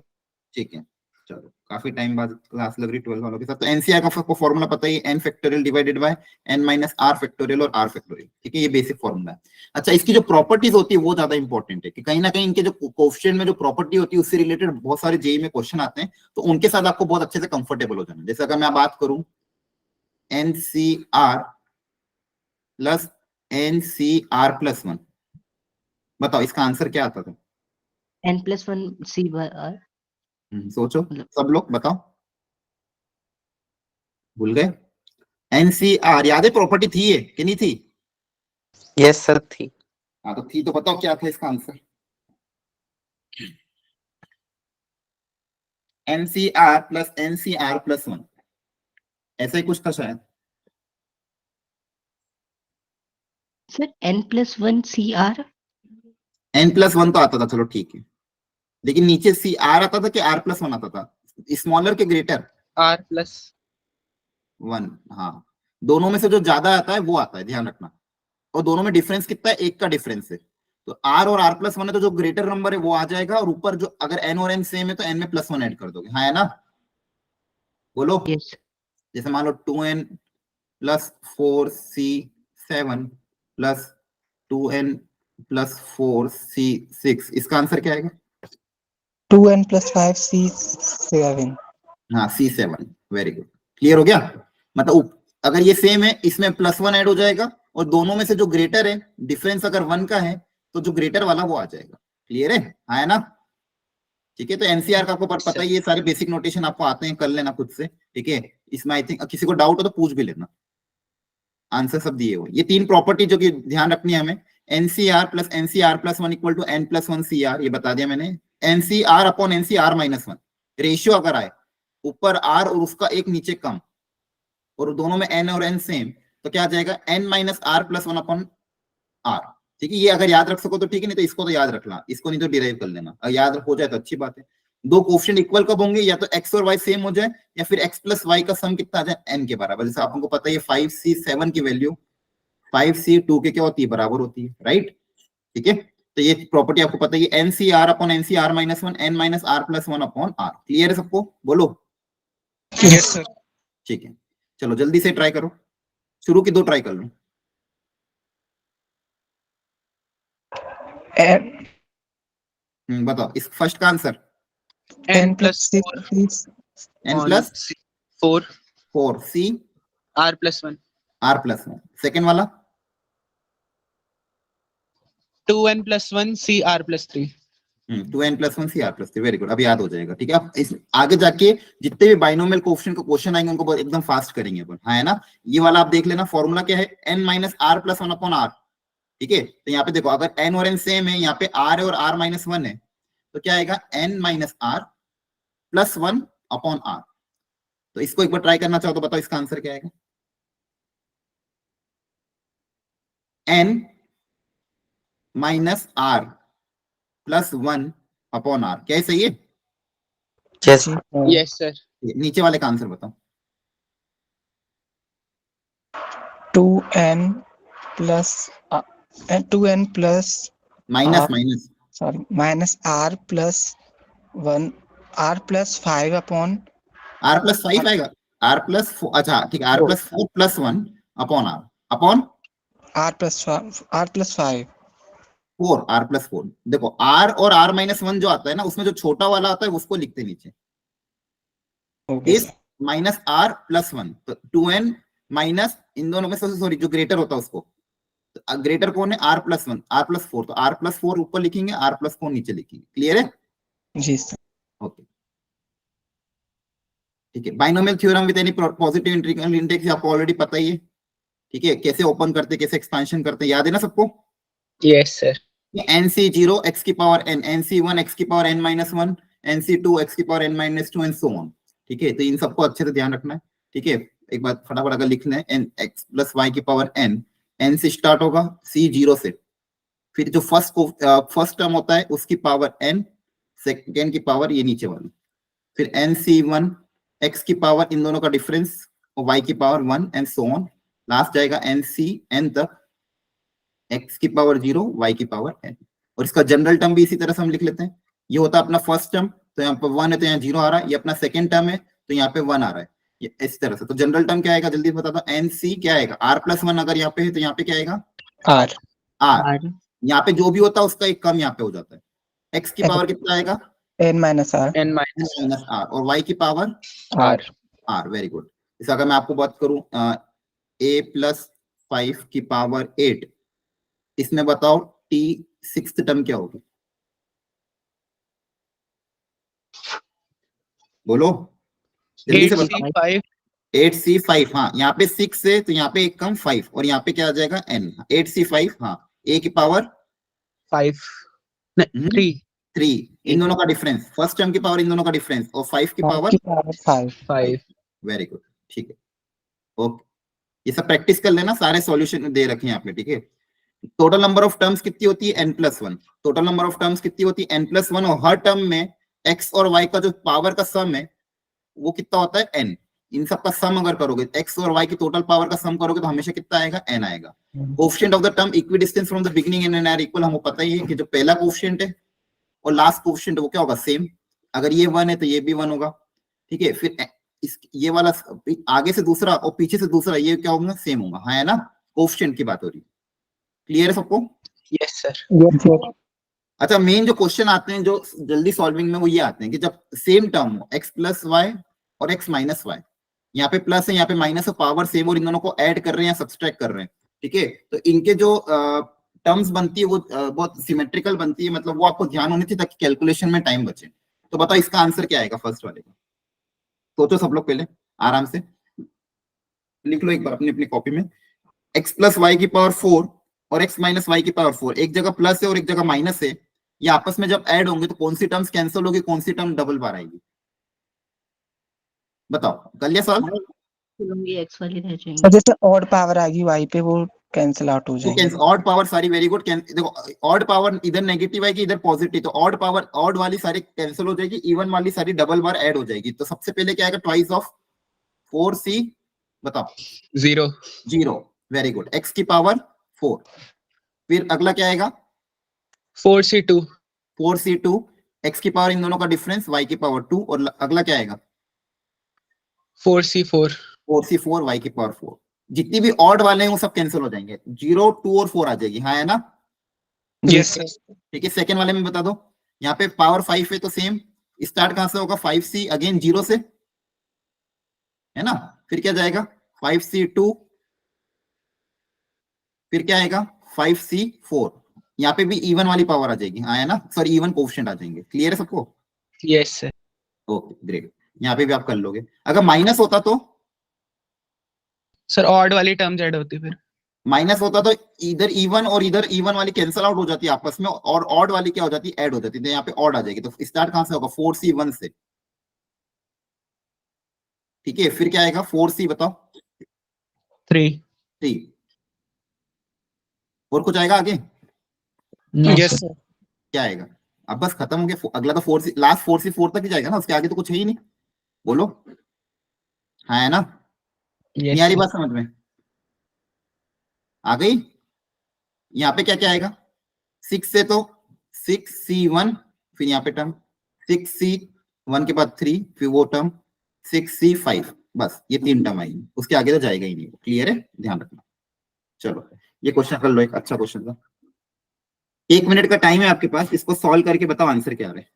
ठीक है, चलो काफी टाइम बाद क्लास लग रही 12 वालों के साथ। तो एनसीआर का आपको फॉर्मूला पता ही है, n factorial divided by n minus r factorial और आर फैक्टोरियल, ठीक है, ये बेसिक फॉर्मूला है। अच्छा, इसकी जो प्रॉपर्टीज होती है वो ज्यादा इंपॉर्टेंट है कि कहीं ना कहीं इनके जो कोएफिशिएंट में जो प्रॉपर्टी होती है उससे रिलेटेड बहुत सारे जेई में क्वेश्चन आते हैं, तो उनके साथ आपको बहुत अच्छे से कंफर्टेबल हो जाना। जैसे अगर मैं बात करूं एनसीआर प्लस एनसीआर प्लस 1, बताओ इसका आंसर क्या आता था? n+1 c/r। सोचो सब लोग, बताओ, भूल गए? एनसीआर याद है, प्रॉपर्टी थी ये कि नहीं थी? यस सर थी। हाँ तो थी, तो बताओ क्या था इसका answer? NCR plus n C r plus 1, ऐसा ही कुछ था शायद। Sir n+1 cr। n+1 तो आता था, चलो ठीक है, लेकिन नीचे सी आर आता था कि आर प्लस 1 आता था? स्मॉलर के ग्रेटर? r+1। हाँ, दोनों में से जो ज्यादा आता है वो आता है, ध्यान रखना। और दोनों में डिफरेंस कितना है? 1 का डिफरेंस है। तो आर और आर प्लस 1 है, तो जो ग्रेटर नंबर है वो आ जाएगा, और ऊपर जो अगर एन और एन सेम है तो एन में +1 ऐड कर दोगे। हाँ है ना? बोलो। यस। जैसे मान लो 2n plus 4c7 plus 2n plus 4c6, इसका आंसर क्या आएगा? 2n + 5c7। हाँ c7, वेरी गुड, क्लियर हो गया? मतलब अगर ये सेम है, इसमें +1 ऐड हो जाएगा, और दोनों में से जो ग्रेटर है, डिफरेंस अगर 1 का है तो जो ग्रेटर वाला वो आ जाएगा। क्लियर है? हाँ है ना? ठीक है, तो एनसीआर का आपको पता ही, ये सारे बेसिक नोटेशन आपको आते हैं, कर लेना खुद से, ठीक है। इसमें आई थिंक किसी को डाउट हो तो पूछ भी लेना, आंसर सब दिए हुए। ये 3 प्रॉपर्टी जो कि ध्यान रखनी है हमें, n C r plus n C r plus 1 equal to n+1 C r, ये बता दिया मैंने। N C r upon n C r minus 1, ratio अगर आए ऊपर आर और उसका एक नीचे कम, और दोनों में एन और एन सेम, तो क्या आ जाएगा? n minus r plus 1 upon r, ठीक है। ये अगर याद रख सको तो ठीक है, नहीं तो इसको तो याद रखना, इसको नहीं तो डिराइव कर लेना, अगर याद हो जाए तो अच्छी बात है। दो कोएफिशिएंट इक्वल कब होंगे? या तो x और y सेम हो जाए, या फिर x प्लस y का सम कितना आ जाए? n के बराबर। जैसे आपको पता है 5c7 की वैल्यू 5c2 के क्या होती है? बराबर होती है, राइट? ठीक है, तो ये प्रॉपर्टी आपको पता है, n C r upon n C r minus 1, n minus r plus 1 upon r. Clear है सबको? बोलो। Yes sir. ठीक है, चलो जल्दी से ट्राई करो, शुरू की 2 ट्राई कर लो। बताओ इस फर्स्ट का answer. n + 6 n plus 4 4 c r+1। r plus 1, second वाला 2n + 1 cr+3। 2n + 1 c r + 3, very good, अब याद हो जाएगा। ठीक है, अब इस आगे जाके जितने भी बाइनोमियल कोएफिशिएंट का क्वेश्चन आएंगे उनको बहुत एकदम फास्ट करेंगे अपन, हाँ है ना? ये वाला आप देख लेना, फॉर्मूला क्या है? n minus r plus 1 upon r, ठीक है। तो यहाँ पे देखो, अगर n और n सेम है, यहाँ पे r और r माइनस 1 है, तो क्या आएगा? n minus r plus 1 upon r. तो इसको एक बार ट्राई करना चाहो तो बताओ इसका आंसर क्या आएगा? n minus r plus 1 upon r, क्या है? सही है? Yes sir. नीचे वाले का आंसर बताओ। 2n plus minus R- minus sorry minus r + 1 r + 5 upon r plus 5 आएगा, r प्लस, अच्छा ठीक है, r plus 4 plus 1 upon r upon r + 5। 4, r plus 4। देखो r और r माइनस 1 जो आता है ना, उसमें जो छोटा वाला आता है उसको लिखते नीचे, ओके इस माइनस r प्लस 1, तो 2n माइनस इन दोनों में से, सॉरी जो ग्रेटर होता है उसको, तो ग्रेटर कौन है? r प्लस 1, r प्लस 4, तो r प्लस 4 ऊपर लिखेंगे, r प्लस 4 नीचे लिखेंगे। क्लियर है? जी सर। ओके, ठीक है। Binomial theorem with any positive integral index आपको ऑलरेडी पता ही है, ठीक है। कैसे ओपन करते, कैसे एक्सपेंशन करते, याद है ना सबको? Yes sir. nc0 x की पावर n, nc1 x की power n minus 1, nc2 x की power n minus 2 and so on, ठीक है। तो इन सबको अच्छे से ध्यान रखना है, ठीक है। एक बार फटाफट अगर लिख लें, n x प्लस y की पावर n, n से स्टार्ट होगा c0 से, फिर जो फर्स्ट टर्म होता है उसकी पावर n, सेकेंड की पावर ये नीचे वाली, फिर nc1 x की पावर इन दोनों का डिफरेंस और y की power 1 and so on, last जाएगा nc तक, x की पावर 0 y की पावर n। और इसका जनरल टर्म भी इसी तरह से हम लिख लेते हैं, ये होता है अपना फर्स्ट टर्म, तो यहाँ पे 1 है तो यहाँ 0 आ रहा है, ये अपना सेकंड टर्म है तो यहाँ पे 1 आ रहा है, ये इस तरह से। तो जनरल टर्म क्या आएगा जल्दी बता दो, NC क्या आएगा, R+1 अगर यहाँ पे है तो यहाँ पे क्या आएगा R R, यहाँ पे जो भी होता है उसका एक कम यहाँ पे हो जाता है। X की पावर कितना आएगा N minus R n minus R, और Y की power R R, very good. इस अगर मैं आपको बात करूं A+5 की पावर 8, इसमें बताओ T सिक्स्थ टर्म क्या होगी, बोलो जल्दी से बताओ। 8c5 8C5, हाँ यहाँ पे 6 है तो यहाँ पे एक कम 5, और यहाँ पे क्या आ जाएगा N, 8C5, हाँ A की पावर 5 नहीं 3 3, इन दोनों का डिफरेंस, फर्स्ट टर्म की पावर इन दोनों का डिफरेंस, और 5 की पावर 5 5 वेरी गुड, ठीक है ओके। ये सब प्रैक्टिस कर लेना, सारे सॉल्यूशन दे रखे हैं आपने, ठीक है। टोटल नंबर ऑफ टर्म्स कितनी होती है n+1, total number of terms कितनी होती है n+1, और हर टर्म में x और y का जो पावर का सम है वो कितना होता है n। इन सब का सम अगर करोगे x और y की टोटल पावर का सम करोगे तो हमेशा कितना आएगा n आएगा। Coefficient of the term equidistance from the beginning and n r equal, हमको पता ही है कि जो पहला कोएफिशिएंट है और लास्ट कोएफिशिएंट वो क्या होगा सेम, अगर ये 1 है तो ये भी 1 होगा, ठीक है। फिर इस ये वाला आगे से दूसरा और पीछे से दूसरा ये क्या होगा सेम होगा, हाँ है ना, कोएफिशिएंट की बात हो रही है, क्लियर है सबको। यस सर Yes sir अच्छा मेन जो क्वेश्चन आते हैं जो जल्दी सॉल्विंग में वो ये आते हैं कि जब सेम टर्म हो x+y और x-y, यहाँ पे प्लस है यहाँ पे माइनस है, पावर सेम और इन दोनों को ऐड कर रहे हैं या सब्सट्रैक्ट कर रहे हैं, ठीक है। तो इनके जो टर्म्स बनती है वो बहुत सिमेट्रिकल बनती है, मतलब वो आपको ध्यान होनी चाहिए ताकि कैलकुलेशन में टाइम बचे। तो बताओ इसका आंसर क्या आएगा फर्स्ट वाले का, सोचो सब लोग पहले आराम से लिख लो एक बार अपनी अपनी कॉपी में, x+y की पावर 4 और x-y की पावर 4, एक जगह प्लस है और एक जगह माइनस है, ये आपस में जब ऐड होंगे तो कौन सी टर्म्स कैंसिल होगी, कौन सी टर्म डबल बार आएगी, बताओ कर लिया सॉल्व। एक्स वाली रह जाएंगी। और जैसे ऑड पावर आएगी y पे वो कैंसिल आउट हो वो जाएंगे। ऑड पावर सारी वेरी गुड, देखो ऑड पावर इधर नेगेटिव आएगी इधर पॉजिटिव, तो ऑड पावर ऑड वाली सारी कैंसिल हो जाएगी, इवन वाली सारी डबल बार ऐड हो जाएगी। तो सबसे पहले क्या आएगा ट्वाइस ऑफ 4c, बताओ 0 0, वेरी गुड, x की पावर 4, फिर अगला क्या आएगा 4c2 4c2, x की पावर इन दोनों का डिफरेंस y की पावर 2, और अगला क्या आएगा 4c4 4c4 y की पावर 4। जितनी भी ऑड वाले हैं वो सब कैंसिल हो जाएंगे, 0 2 और 4 आ जाएगी, हाँ है ना, यस सर ठीक है। सेकंड वाले में बता दो, यहाँ पे पावर 5 है तो सेम स्टार्ट कहां से होगा 5c अगेन 0 से, है ना, फिर क्या जाएगा 5c2, फिर क्या आएगा 5c4, यहाँ पे भी इवन वाली पावर आ जाएगी, हाँ है ना, सॉरी इवन कोएफिशिएंट आ जाएंगे, क्लियर है सबको, यस सर ओके ग्रेट। यहाँ पे भी आप कर लोगे, अगर माइनस होता तो सर ऑड वाली टर्म्स ऐड होती फिर माइनस होता तो इधर इवन और इधर इवन वाली कैंसिल आउट हो जाती है आपस में, और ऑड वाली क्या हो जाती है ऐड हो जाती है, तो यहाँ पे ऑड आ जाएगी, तो स्टार्ट कहां से होगा 4c1 से, ठीक है। फिर क्या आएगा 4c बताओ 3 3, और कुछ आएगा आगे, यस सर क्या आएगा, अब बस खत्म हो गया, अगला तो 4c लास्ट 4c4 तक ही जाएगा ना, उसके आगे तो कुछ है ही नहीं, बोलो हाँ है ना, नहीं आ रही यस बात समझ में आ गई। यहाँ पे क्या क्या आएगा 6 से तो 6c1, फिर यहाँ पे टर्म 6c1 के बाद 3, फिर वो टर्म 6c5, बस ये 3 टर्म आएगी, उसके आगे तो जाएगा ही नहीं, क्लियर है, ध्यान रखना। चलो ये क्वेश्चन कर लो, एक अच्छा क्वेश्चन था, 1 मिनट का टाइम है आपके पास, इसको सॉल्व करके बताओ आंसर क्या आ रहा है।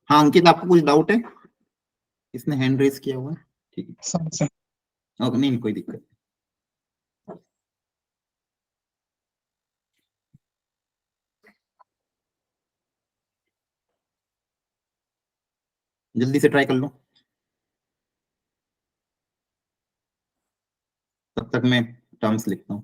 हाँ अंकित आपको कुछ डाउट है, इसने हैंड रेज किया हुआ है, ठीक समझ है ओके, नहीं कोई दिक्कत नहीं। जल्दी से ट्राई कर लो तब तक तक मैं टर्म्स लिखता हूँ।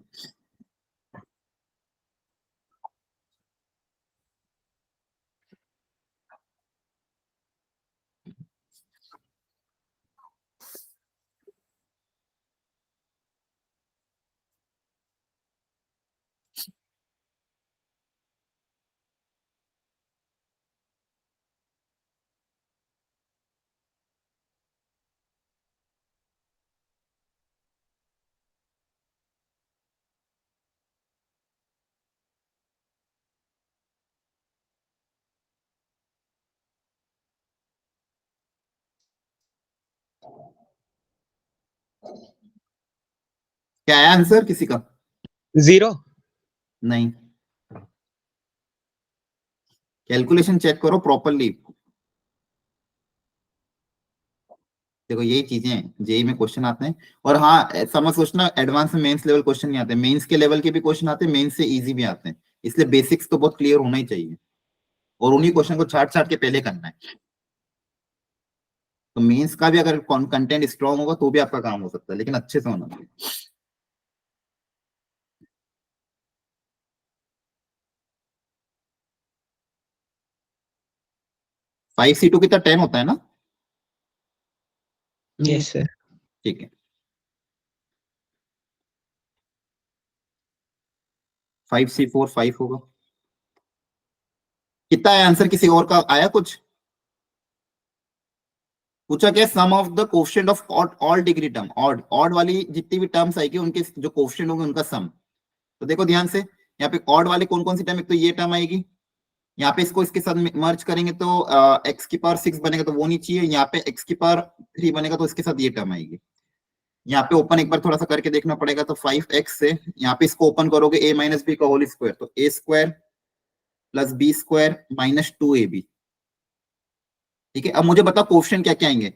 क्या आया आंसर किसी का? 0। नहीं, कैलकुलेशन चेक करो प्रॉपरली। देखो यही चीजें हैं, जेई में क्वेश्चन आते हैं। और हाँ, ऐसा मत सोचना एडवांस में मेंस लेवल क्वेश्चन नहीं आते, मेंस के लेवल के भी क्वेश्चन आते हैं, मेंस से इजी भी आते हैं। इसलिए बेसिक्स तो बहुत क्लियर होना ही चाहिए, और उन्हीं क्वेश्चन को छाट छाट के पहले करना है। तो मेंस का भी अगर कंटेंट स्ट्रांग होगा तो भी आपका काम हो सकता है, लेकिन अच्छे से होना चाहिए। 5C2 कितना 10 होता है ना? Yes sir. ठीक है, 5C4 5 होगा। कितना है आंसर? किसी और का आया कुछ? पूछा क्या? Sum of the coefficient of all degree term, odd odd वाली जितनी भी टर्म्स आएगी उनके जो कोफिशिएंट होंगे उनका सम। तो देखो ध्यान से, यहाँ पे ऑड वाले कौन कौन सी टर्म, एक तो ये टर्म आएगी, यहाँ पे इसको इसके साथ मर्ज करेंगे तो एक्स की पावर 6 बनेगा, तो वो नहीं चाहिए। यहाँ पे एक्स की पावर 3 बनेगा तो इसके साथ ये टर्म आएगी। यहाँ पे ओपन एक बार थोड़ा सा करके देखना पड़ेगा, तो 5x से यहाँ पे इसको ओपन करोगे a माइनस बी का होल स्क्वायर, तो a square plus B square minus 2ab। ठीक है, अब मुझे बताओ कोफिशिएंट क्या क्या आएंगे?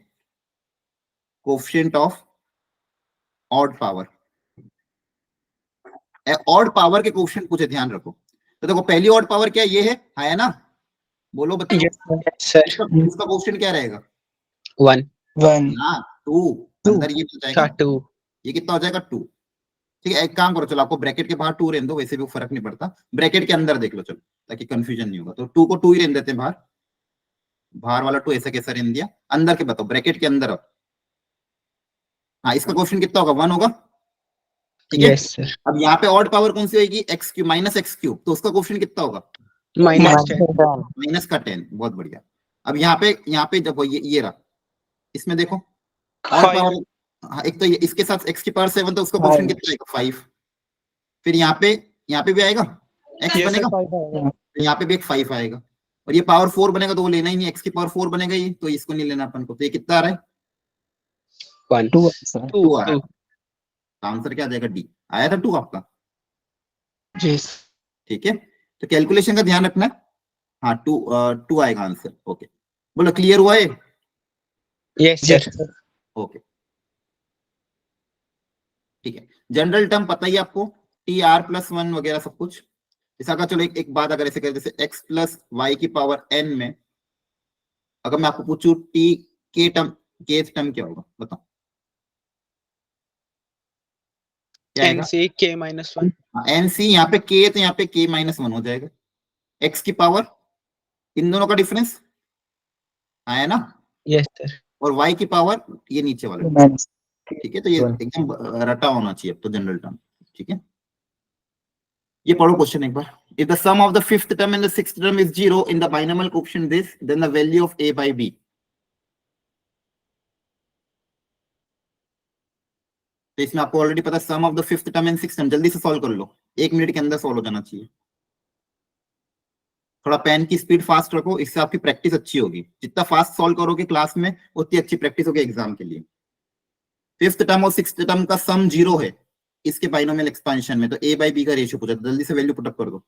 Coefficient of odd power, odd power के कोफिशिएंट पूछे, ध्यान रखो। तो देखो पहली ऑड पावर क्या है? ये है ना? बोलो बच्चों, यस सर। इसका कोफिशिएंट क्या रहेगा? 1। 1 हाँ 2, अंदर ये हो जाएगा 2। ये कितना हो जाएगा? 2। ठीक है, एक काम करो, चलो आपको ब्रैकेट के बाहर 2 रहने दो, वैसे भी फर्क नहीं पड़ता, ब्रैकेट के अंदर देख लो चलो, ताकि कंफ्यूजन नहीं होगा। तो 2 को 2 ही रहने देते हैं बाहर, बाहर वाला 2 ऐसा कैसा रहने दिया, अंदर के बताओ, ब्रैकेट के अंदर। अब हाँ, इसका क्वेश्चन कितना होगा? 1 होगा। ठीक है, यस सर। अब यहाँ पे ऑड पावर कौन सी होगी? X cube minus x cube, तो उसका क्वेश्चन कितना होगा? -10। माइनस का 10, बहुत बढ़िया। अब यहाँ पे जब ये रहा, इसमें देखो ऑड 5। पावर, हाँ एक तो इसके साथ एक्स की पावर 7, तो उसका क्वेश्चन कितना आएगा? 5। फिर यहाँ पे भी आएगा एक्स Yes, बनेगा, तो यहाँ पे भी एक 5 आएगा, और ये पावर 4 बनेगा तो वो लेना ही नहीं, एक्स की पावर 4 बनेगा ये, तो इसको नहीं लेना अपन को। तो ये कितना आ रहा है? 1 2 2 आ रहा 2 है। आंसर क्या आ जाएगा? डी। आया था 2 आपका? जी ठीक है, तो कैलकुलेशन का ध्यान रखना। हाँ 2 आएगा आंसर। ओके, बोलो क्लियर हुआ है? Yes sir. ओके, ठीक है। जनरल टर्म पता ही है आपको, टी आर प्लस 1 वगैरह सब कुछ। इसका का चलो एक बात अगर ऐसे करें, जैसे एक्स प्लस वाई की पावर एन में, अगर मैं आपको पूछूं टी के टर्म, के टर्म क्या होगा बताओ? क्या आएगा? NC K-1। एन सी, यहाँ पे के, तो यहाँ पे के माइनस 1 हो जाएगा। एक्स की पावर, इन दोनों का डिफरेंस आया ना, यस सर। और वाई की पावर ये नीचे वाला। -1 ठीक है, तो ये एकदम रटा होना चाहिए अब तो जनरल टर्म। ठीक है, ये पढ़ो क्वेश्चन एक बार। If the sum of the fifth term and the sixth term is 0 in the binomial coefficient this, then the value of a by b। तो इसमें आपको ऑलरेडी पता, sum of the fifth term and sixth term, जल्दी से solve कर लो, 1 minute के अंदर solve हो जाना चाहिए। थोड़ा पेन की स्पीड फास्ट रखो, इससे आपकी प्रैक्टिस अच्छी होगी। जितना फास्ट सॉल्व करोगे क्लास में, उतनी अच्छी प्रैक्टिस होगी एग्जाम के लिए। फिफ्थ टर्म और सिक्स्थ टर्म का सम 0 है इसके बाइनोमियल एक्सपेंशन में, तो a by b का रेशियो पूछा, जल्दी से वैल्यू पुटअप कर दो।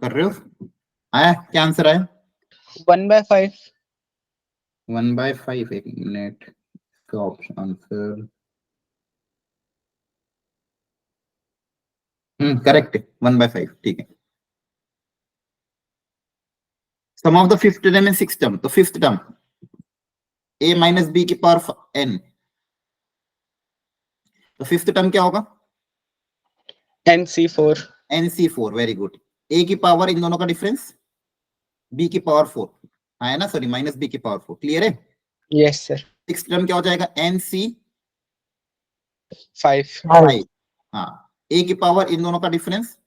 कर रहे हो? आया क्या आंसर आया? 1/5। 1/5। एक मिनट, का ऑप्शन आंसर करेक्ट, 1/5, ठीक है। Sum of the fifth term and six term, तो fifth term a minus B की पावर n, तो फिफ्थ टर्म क्या होगा? NC4। nc4, very good. a की पावर इन दोनों का डिफरेंस b की पावर 4 है ना, सॉरी माइनस b की पावर 4, क्लियर है? Yes sir. सिक्स टर्म क्या हो जाएगा? nc5। 5। हाँ, a की पावर इन दोनों का डिफरेंस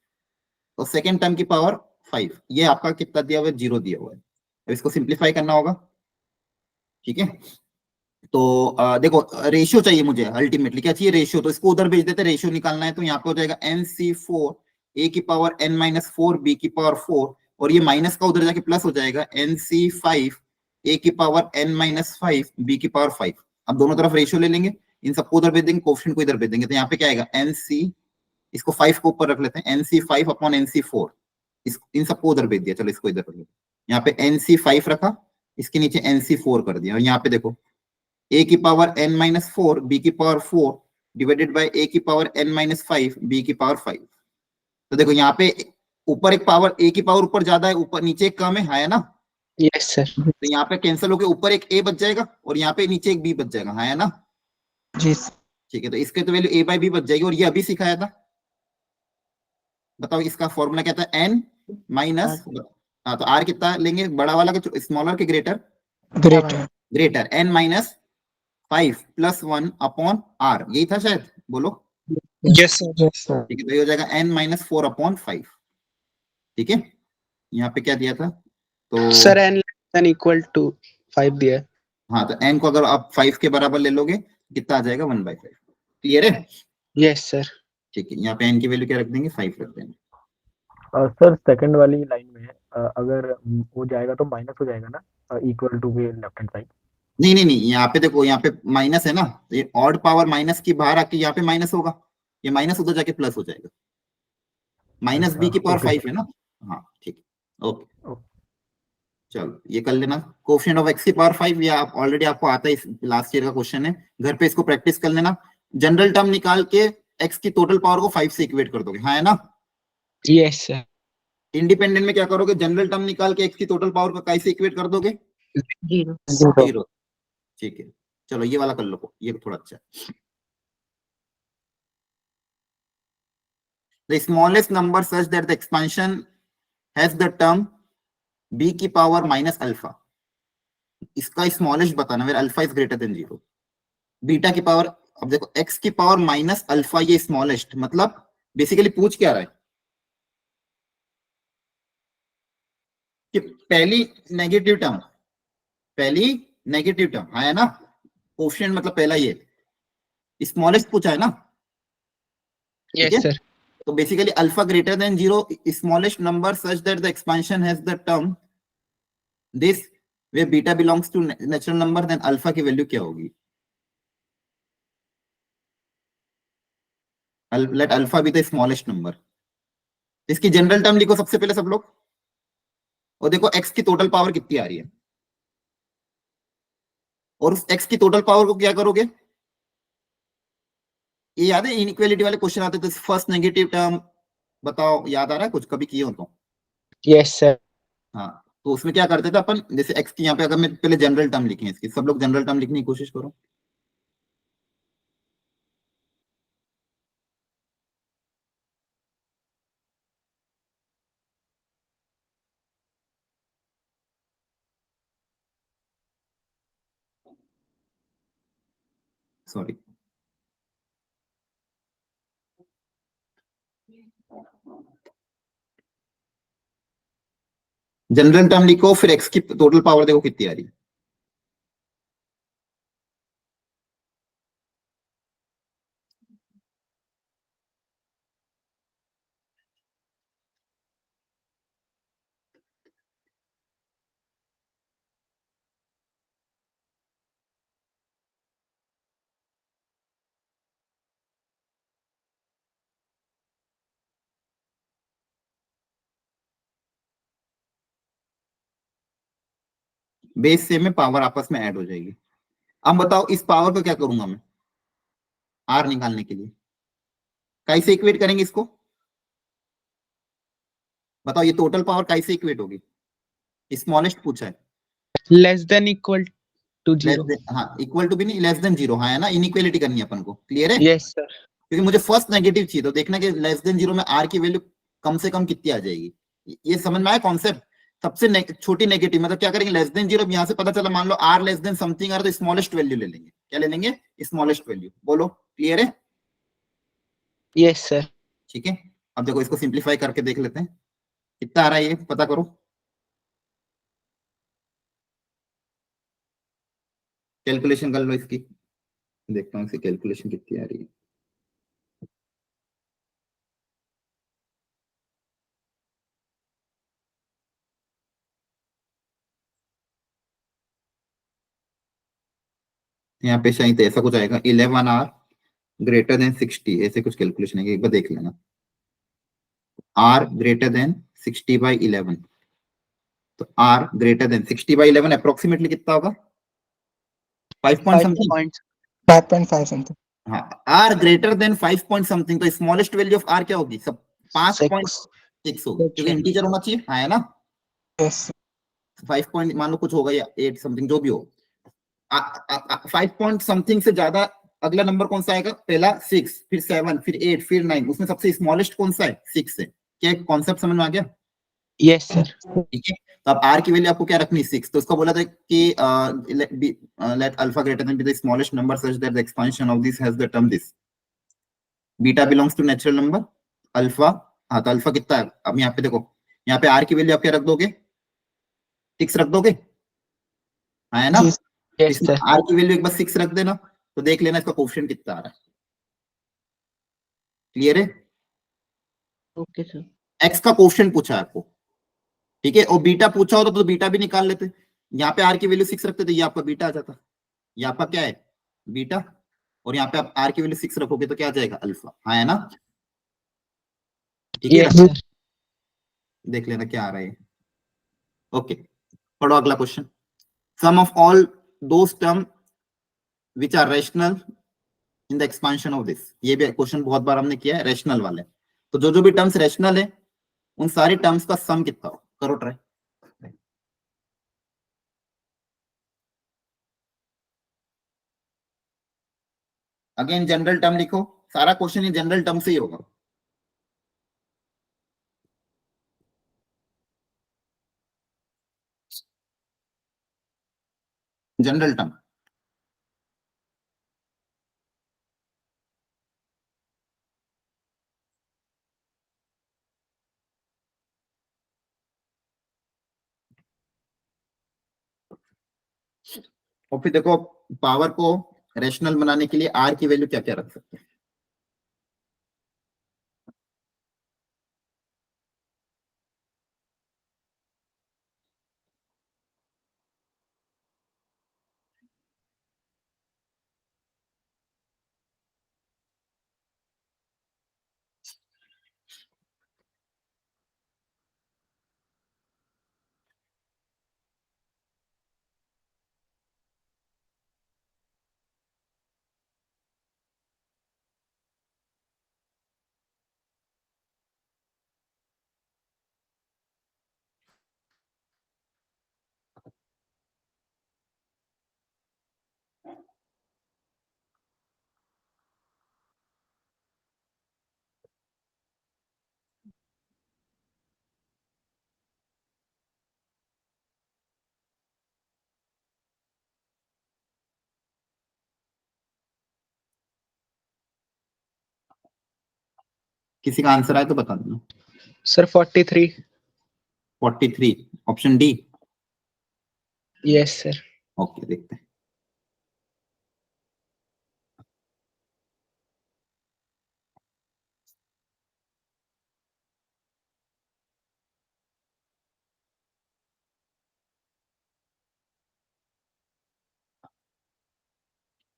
और सेकेंड टर्म की पावर 5, ये आपका कितना दिया हुआ है? 0 दिया हुआ है। अब इसको सिंप्लीफाई करना होगा, ठीक है। तो देखो रेशियो चाहिए मुझे, अल्टीमेटली क्या चाहिए? रेशियो। तो इसको उधर भेज देते, रेशियो निकालना है, तो यहाँ पे हो जाएगा nc4 a की पावर n माइनस 4 b की पावर 4, और ये माइनस का उधर जाके प्लस हो जाएगा nc5 a की पावर n माइनस 5 b की पावर 5। अब दोनों तरफ रेशियो ले लेंगे, इन सबको उधर भेज देंगे, कोफिशिएंट को इधर भेज देंगे, तो यहाँ पे क्या आएगा? nc, इसको 5 को ऊपर रख लेते हैं, nc5 अपॉन nc4, इन सबको उधर भेज दिया। चलो इसको इधर कर लेते, यहाँ पे nc5 रखा, इसके नीचे nc4 कर दिया, और यहाँ पे देखो a की पावर n माइनस 4 b की पावर 4 डिवाइडेड बाय a की पावर n माइनस 5 b की पावर 5। तो देखो यहाँ पे ऊपर एक पावर, a की पावर ऊपर ज्यादा है, ऊपर नीचे एक कम है ना? Yes sir. तो यहाँ पे कैंसिल होके ऊपर एक a बच जाएगा और यहाँ पे नीचे एक b बच जाएगा, है ना? जी ठीक है, तो इसके तो वैल्यू a बाई बी बच जाएगी, और ये अभी सिखाया था। बताओ इसका फॉर्मूला क्या था? n माइनस, हाँ तो r कितना लेंगे? बड़ा वाला के स्मॉलर के greater? Greater. Greater, n minus 5 plus 1 upon r, यही था शायद, बोलो। Yes sir. Yes sir. ठीक है, तो ये हो जाएगा n माइनस 4 अपॉन 5, ठीक है। यहाँ पे क्या दिया था? तो सर n <= 5 दिया है। हाँ, तो n को अगर आप 5 के बराबर ले लोगे कितना आ जाएगा? 1/5, क्लियर है? Yes sir. ठीक है, यहाँ पे n की वैल्यू क्या रख देंगे? 5 रख देंगे। सर सेकंड वाली लाइन में अगर हो जाएगा तो माइनस हो जाएगा ना, इक्वल टू के लेफ्ट हैंड साइड। नहीं नहीं नहीं, यहाँ पे देखो, यहाँ पे माइनस है ना, तो ये ऑड पावर माइनस की बाहर आके यहाँ पे माइनस होगा, ये माइनस उधर जाके प्लस हो जाएगा, माइनस b की पावर ओके 5 है ना। हाँ ठीक है, ओके। चलो ये कर लेना, कोफिशिएंट ऑफ x की पावर 5, या आप ऑलरेडी आपको आता है, लास्ट ईयर का क्वेश्चन है, घर पे इसको प्रैक्टिस कर लेना। जनरल टर्म निकाल के x की टोटल पावर को 5 से इक्वेट कर दोगे, हाँ है ना? Yes sir. इंडिपेंडेंट में क्या करोगे? जनरल टर्म निकाल के x की टोटल पावर को कैसे इक्वेट कर दोगे? जीरो। 0, ठीक है। चलो ये वाला कर लो, ये थोड़ा अच्छा है। The smallest number such that the expansion has the term b की पावर माइनस अल्फा, इसका स्मॉलेस्ट बताना, where alpha is greater than 0। Beta की पावर, अब देखो x की पावर माइनस अल्फा, ये स्मॉलेस्ट, मतलब बेसिकली पूछ क्या रहा है कि पहली नेगेटिव टर्म है ना, कोफिशिएंट मतलब पहला, ये स्मॉलेस्ट पूछा है ना, ठीक है। Yes sir. तो basically alpha greater than 0, smallest number such that the expansion has the term this way beta belongs to natural number, then alpha की वैल्यू क्या होगी? Let alpha be the smallest number. इसकी general term लिखो सबसे पहले सब लोग, और देखो x की टोटल पावर कितनी आ रही है, और उस x की टोटल पावर को क्या करोगे? ये याद है इनइक्वालिटी वाले क्वेश्चन आते थे, फर्स्ट नेगेटिव टर्म, बताओ याद आ रहा है कुछ, कभी किए हो तो? Yes sir. हाँ, तो उसमें क्या करते थे अपन, जैसे x की यहाँ पे, अगर मैं पहले जनरल टर्म लिखे इसकी, सब लोग जनरल टर्म लिखने की कोशिश करो। सॉरी, जनरल टर्म लिखो, फिर x की टोटल पावर देखो कितनी आ रही है। बेस सेम है, पावर आपस में ऐड हो जाएगी। अब बताओ इस पावर को क्या करूंगा मैं आर निकालने के लिए, कैसे इक्वेट करेंगे इसको बताओ, ये टोटल पावर कैसे इक्वेट होगी, स्मॉलेस्ट पूछा है। Less than equal to less 0। Then, हाँ इक्वल टू भी नहीं, लेस देन 0, हाँ है ना, इनइक्वालिटी करनी है अपन को, क्लियर है। Yes sir. क्योंकि मुझे फर्स्ट नेगेटिव चाहिए, तो देखना कि लेस देन 0 में आर की वैल्यू कम से कम कितनी आ जाएगी। ये समझ में आया कॉन्सेप्ट। सबसे छोटी नेगेटिव मतलब क्या करेंगे, लेस देन 0, यहां से पता चला मान लो आर लेस देन समथिंग आ रहा है तो स्मॉलेस्ट वैल्यू ले लेंगे। क्या ले लेंगे, स्मॉलेस्ट वैल्यू। बोलो क्लियर है। Yes sir. ठीक है, अब देखो इसको सिंप्लीफाई करके देख लेते हैं कितना आ रहा है, ये पता करो। कैलकुलेशन कर लो इसकी, देखता हूँ इसकी कैलकुलेशन कितनी आ रही है। यहाँ पे शायद ऐसा कुछ आएगा 11R ग्रेटर देन 60, ऐसे कुछ कैलकुलेशन है, एक बार देख लेना। R ग्रेटर देन 60/11, तो R ग्रेटर देन 60/11 अप्रोक्सीमेटली कितना होगा, 5 पॉइंट 5 समथिंग। पॉइंट्स। 5.5 समथिंग। हाँ, R greater than 5 point something, तो स्मॉलेस्ट वैल्यू ऑफ R क्या होगी, सब 5.6 होगी, क्योंकि इंटीजर होना चाहिए, हाँ है ना। यस 5 पॉइंट मान लो कुछ होगा या 8 समथिंग जो भी हो, 5 पॉइंट समथिंग से ज्यादा अगला नंबर कौन सा आएगा, पहला 6, फिर 7, फिर 8, फिर 9, उसमें सबसे स्मॉलेस्ट कौन सा है, 6 है। क्या कॉन्सेप्ट समझ में आ गया। Yes sir. ठीक है, तो अब आर की वैल्यू आपको क्या रखनी है, 6, तो उसको बोला था कि let alpha greater than be the smallest number such that the expansion of this has the term this, beta belongs to natural number, alpha, हाँ तो अल्फा कितना है, अब यहाँ पे देखो, यहाँ पे आर की वैल्यू आप क्या रख दोगे, 6 रख दोगे, हाँ है ना। Yes sir. आर की वैल्यू एक बार 6 रख देना, तो देख लेना इसका कोएफिशिएंट कितना आ रहा है, क्लियर है। Okay sir. एक्स का कोएफिशिएंट पूछा है आपको, ठीक है, और बीटा पूछा होता तो बीटा भी निकाल लेते, यहाँ पे आर की वैल्यू 6 रखते तो ये आपका बीटा आ जाता, ये आपका क्या है बीटा, और यहाँ पे आप आर की वैल्यू 6 रखोगे तो क्या आ जाएगा अल्फा, हाँ है ना। ठीक है यस ना? सर। देख लेना क्या आ रहा है। ओके, पढ़ो अगला question. Sum of all those term which are rational in the expansion of this, ये भी क्वेश्चन बहुत बार हमने किया है, रैशनल वाले, तो जो जो भी टर्म्स रैशनल है उन सारी टर्म्स का सम कितना हो, करो ट्राई। अगेन जनरल टर्म लिखो, सारा क्वेश्चन ये जनरल टर्म से ही होगा। जनरल टर्म, और फिर देखो पावर को रैशनल बनाने के लिए आर की वैल्यू क्या क्या रख सकते हैं। किसी का आंसर आए तो बता देना। Sir 43। 43 option D. Yes sir. Okay देखते हैं।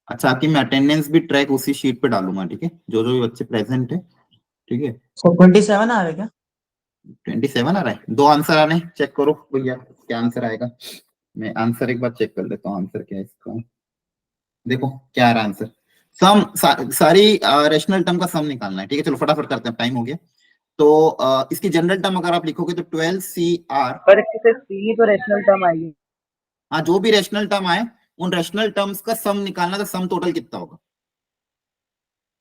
अच्छा कि मैं अटेंडेंस भी ट्रैक उसी शीट पे डालूंगा, ठीक है, जो जो भी बच्चे प्रेजेंट है, ठीक है। 27 आ रहा है क्या? 27 आ रहा है, 2 आंसर आ रहे हैं, चेक करो भैया क्या आंसर आएगा। मैं आंसर एक बार चेक कर लेता हूँ, आंसर क्या है इसका। देखो क्या आ रहा है आंसर, सारी रेशनल टर्म का सम निकालना है। ठीक है, चलो फटाफट करते हैं, टाइम हो गया। तो इसकी जनरल टर्म अगर आप लिखोगे तो 12CR, पर इससे सी तो रैशनल टर्म आएगी। हाँ जो भी रेशनल टर्म आए उन रेशनल टर्म्स का सम निकालना, तो सम टोटल कितना होगा।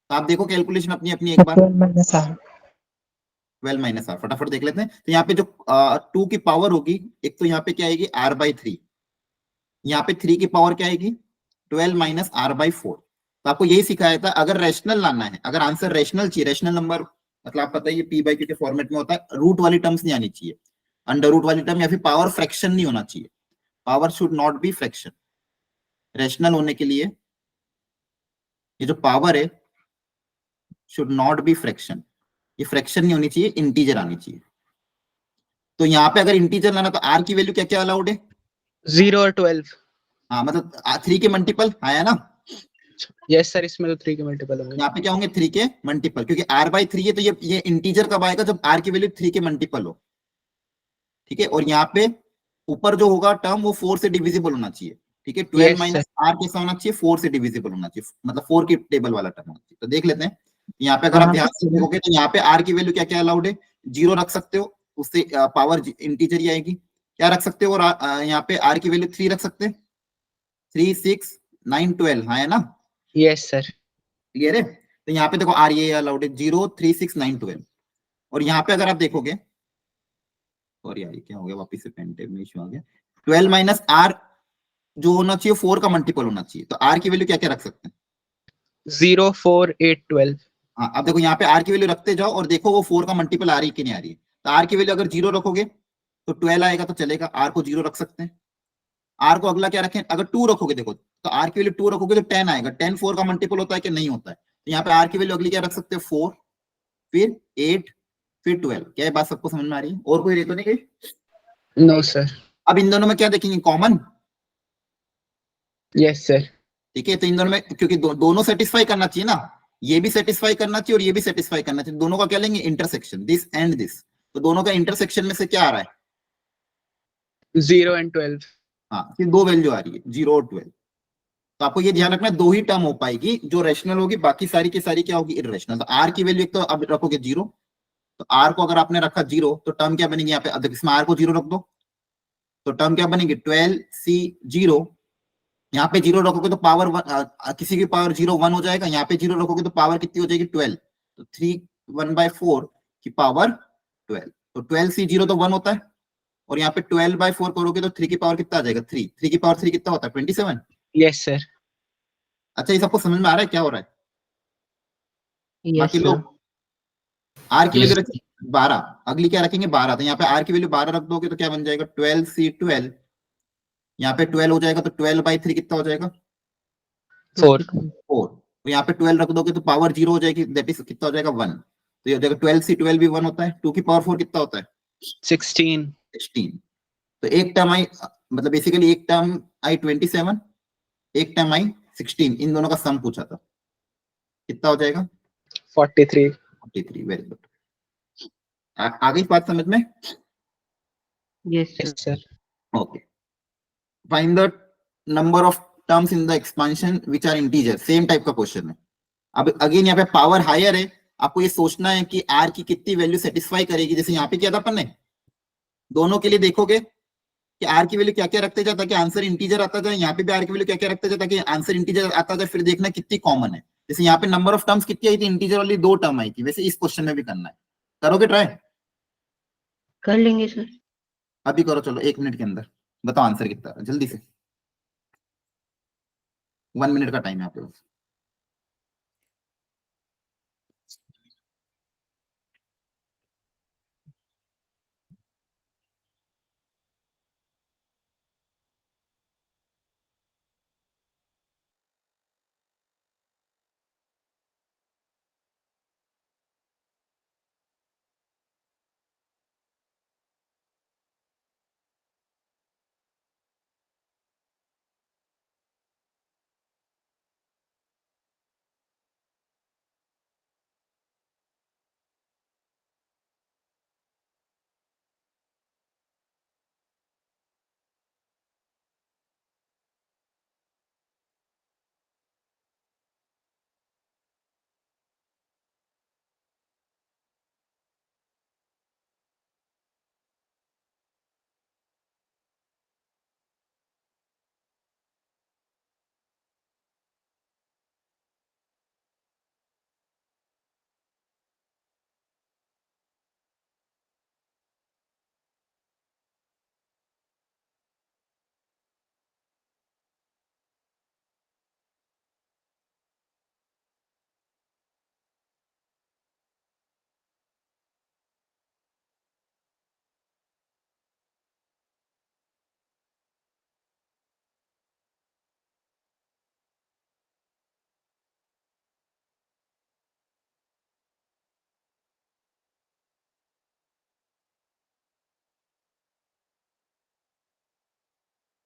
तो आप देखो कैलकुलेशन अपनी अपनी एक बार। 12 माइनस आर। 12 माइनस आर फटाफट देख लेते हैं। तो यहाँ पे जो 2 की पावर होगी, एक तो यहाँ पे क्या आएगी R/3, यहाँ पे 3 की पावर क्या आएगी 12 माइनस R/4। तो आपको यही सिखाया था, अगर रैशनल लाना है, अगर आंसर रैशनल चाहिए, रैशनल नंबर मतलब आप पता है ये P/Q के फॉर्मेट में होता है, रूट वाली टर्म्स नहीं आनी चाहिए, अंडर रूट वाली टर्म या फिर पावर फ्रैक्शन नहीं होना चाहिए। Power should not be fraction. Rational होने के लिए ये जो पावर है शुड नॉट बी फ्रैक्शन, ये फ्रैक्शन नहीं होनी चाहिए, इंटीजर आनी चाहिए। तो यहाँ पे अगर इंटीजर लाना तो आर की वैल्यू क्या क्या अलाउड है, 0 और 12। हाँ मतलब 3 के मल्टीपल आया ना, यस सर, इसमें तो 3 के मल्टीपल होंगे। यहाँ पे क्या होंगे 3 के मल्टीपल, क्योंकि R/3 है तो ये इंटीजर कब आएगा जब R की वैल्यू 3 के मल्टीपल हो। ठीक है, और यहाँ पे ऊपर जो होगा टर्म वो 4 से डिविजिबल होना चाहिए। ठीक है, 12 Yes, माइनस R कैसा होना चाहिए 4 से डिविजिबल होना चाहिए, मतलब 4 की टेबल वाला टर्म होना चाहिए। तो देख लेते हैं, यहाँ पे अगर आप ध्यान से देखोगे तो यहाँ पे R की वैल्यू क्या क्या अलाउड है, 0 रख सकते हो, उससे पावर इंटीजर ही आएगी। क्या रख सकते हो, और यहाँ पे R की वैल्यू 3 रख सकते हैं, 3 6 9 12, हाँ है ना, yes sir। क्लियर है। तो यहाँ पे देखो R ये अलाउड है 0 3 6 9 12। और यहाँ पे अगर आप देखोगे, और यार ये क्या हो गया, वापिस से पेन टेब में इशू आ गया, 12 माइनस R जो होना चाहिए 4 का मल्टीपल होना चाहिए। तो R की वैल्यू क्या क्या रख सकते हैं, 0 4 8 12। हाँ अब देखो यहाँ पे R की वैल्यू रखते जाओ और देखो वो 4 का मल्टीपल आ रही है कि नहीं आ रही है। तो R की वैल्यू अगर 0 रखोगे तो 12 आएगा, तो चलेगा, R को 0 रख सकते हैं। R को अगला क्या रखें, अगर 2 रखोगे, देखो तो R की वैल्यू 2 रखोगे तो 10 आएगा, 10 4 का मल्टीपल होता है कि नहीं होता है। तो यहाँ पे R की वैल्यू अगली क्या रख सकते हो 4, फिर 8, फिर 12। क्या ये बात सबको समझ में आ रही है, और कोई रे तो नहीं गई। No sir। अब इन दोनों में क्या देखेंगे, कॉमन। Yes sir। ठीक है, तो इन दोनों में क्योंकि दोनों सेटिस्फाई करना चाहिए ना, ये भी सेटिस्फाई करना चाहिए और ये भी सेटिस्फाई करना चाहिए, दोनों का क्या लेंगे इंटरसेक्शन, दिस एंड दिस। तो दोनों का इंटरसेक्शन में से क्या आ रहा है, 0 and 12। हाँ सिर्फ दो वैल्यू आ रही है 0 और 12। तो आपको ये ध्यान रखना है, दो ही टर्म हो पाएगी जो रैशनल होगी, बाकी सारी की सारी क्या होगी इररेशनल। तो आर की वैल्यू एक तो अब रखोगे 0, तो आर को अगर आपने रखा 0 तो टर्म क्या बनेगी यहाँ पे, अब इसमें आर को 0 रख दो तो टर्म क्या बनेगी 12C0। यहाँ पे 0 रखोगे तो पावर किसी की पावर 0 1 हो जाएगा, यहाँ पे 0 रखोगे तो पावर कितनी हो जाएगी 12, तो 3 1/4 की पावर 12। तो 12C0 तो 1 होता है, और यहाँ पे 12/4 करोगे तो 3 की पावर कितना आ जाएगा 3, 3 की पावर 3 कितना होता है 27। Yes sir। अच्छा ये सबको समझ में आ रहा है क्या हो रहा है, यस बाकी सर। लोग आर की वैल्यू रखी 12, अगली क्या रखेंगे 12, तो यहाँ पे आर की वैल्यू 12 रख दोगे तो क्या बन जाएगा 12C12, यहाँ पे 12 हो जाएगा तो 12/3 कितना हो जाएगा 4। 4। तो यहाँ पे 12 रख दोगे तो पावर 0 हो जाएगी, दैट इज कितना हो जाएगा 1। तो ये हो जाएगा 12C12 भी 1 होता है, 2 की पावर 4 कितना होता है 16। 16। तो एक टर्म आई, मतलब बेसिकली एक टर्म आई 27, एक टर्म आई 16, इन दोनों का सम पूछा था, कितना हो जाएगा 43। 43। वेरी गुड, आ गई बात समझ में। यस Yes सर। sir। Okay, find the number of terms in the expansion which are integer, same type का क्वेश्चन है। अब अगेन यहाँ पे पावर हायर है, आपको ये सोचना है कि आर की कितनी वैल्यू सेटिस्फाई करेगी। जैसे यहाँ पे किया था अपन ने, दोनों के लिए देखोगे कि आर की वैल्यू क्या क्या रखते जाए ताकि आंसर इंटीजर आता जाए, यहाँ पे भी आर की वैल्यू क्या क्या रखते जाए ताकि आंसर इंटीजर आता जाए, फिर देखना कितनी कॉमन है। जैसे यहाँ पे नंबर ऑफ टर्म्स कितनी आई थी, इंटीजर वाली 2 टर्म आई थी, वैसे इस क्वेश्चन में भी करना है। करोगे ट्राई, कर लेंगे सर। अभी करो, चलो 1 मिनट के अंदर बताओ आंसर कितना है, जल्दी से, 1 मिनट का टाइम है आपके पास।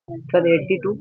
सर 82।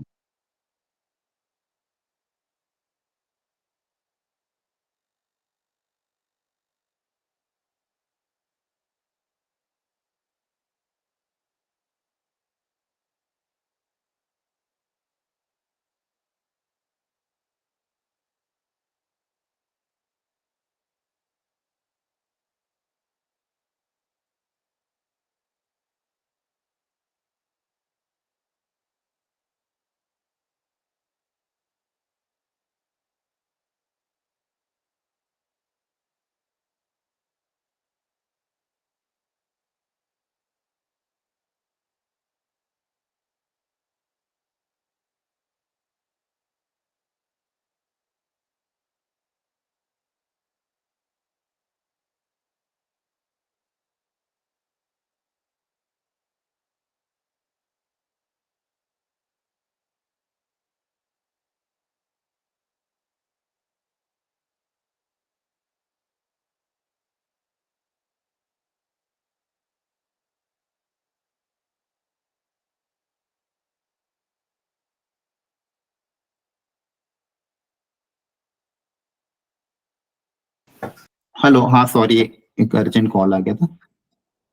हेलो, हाँ सॉरी, एक अर्जेंट कॉल आ गया था।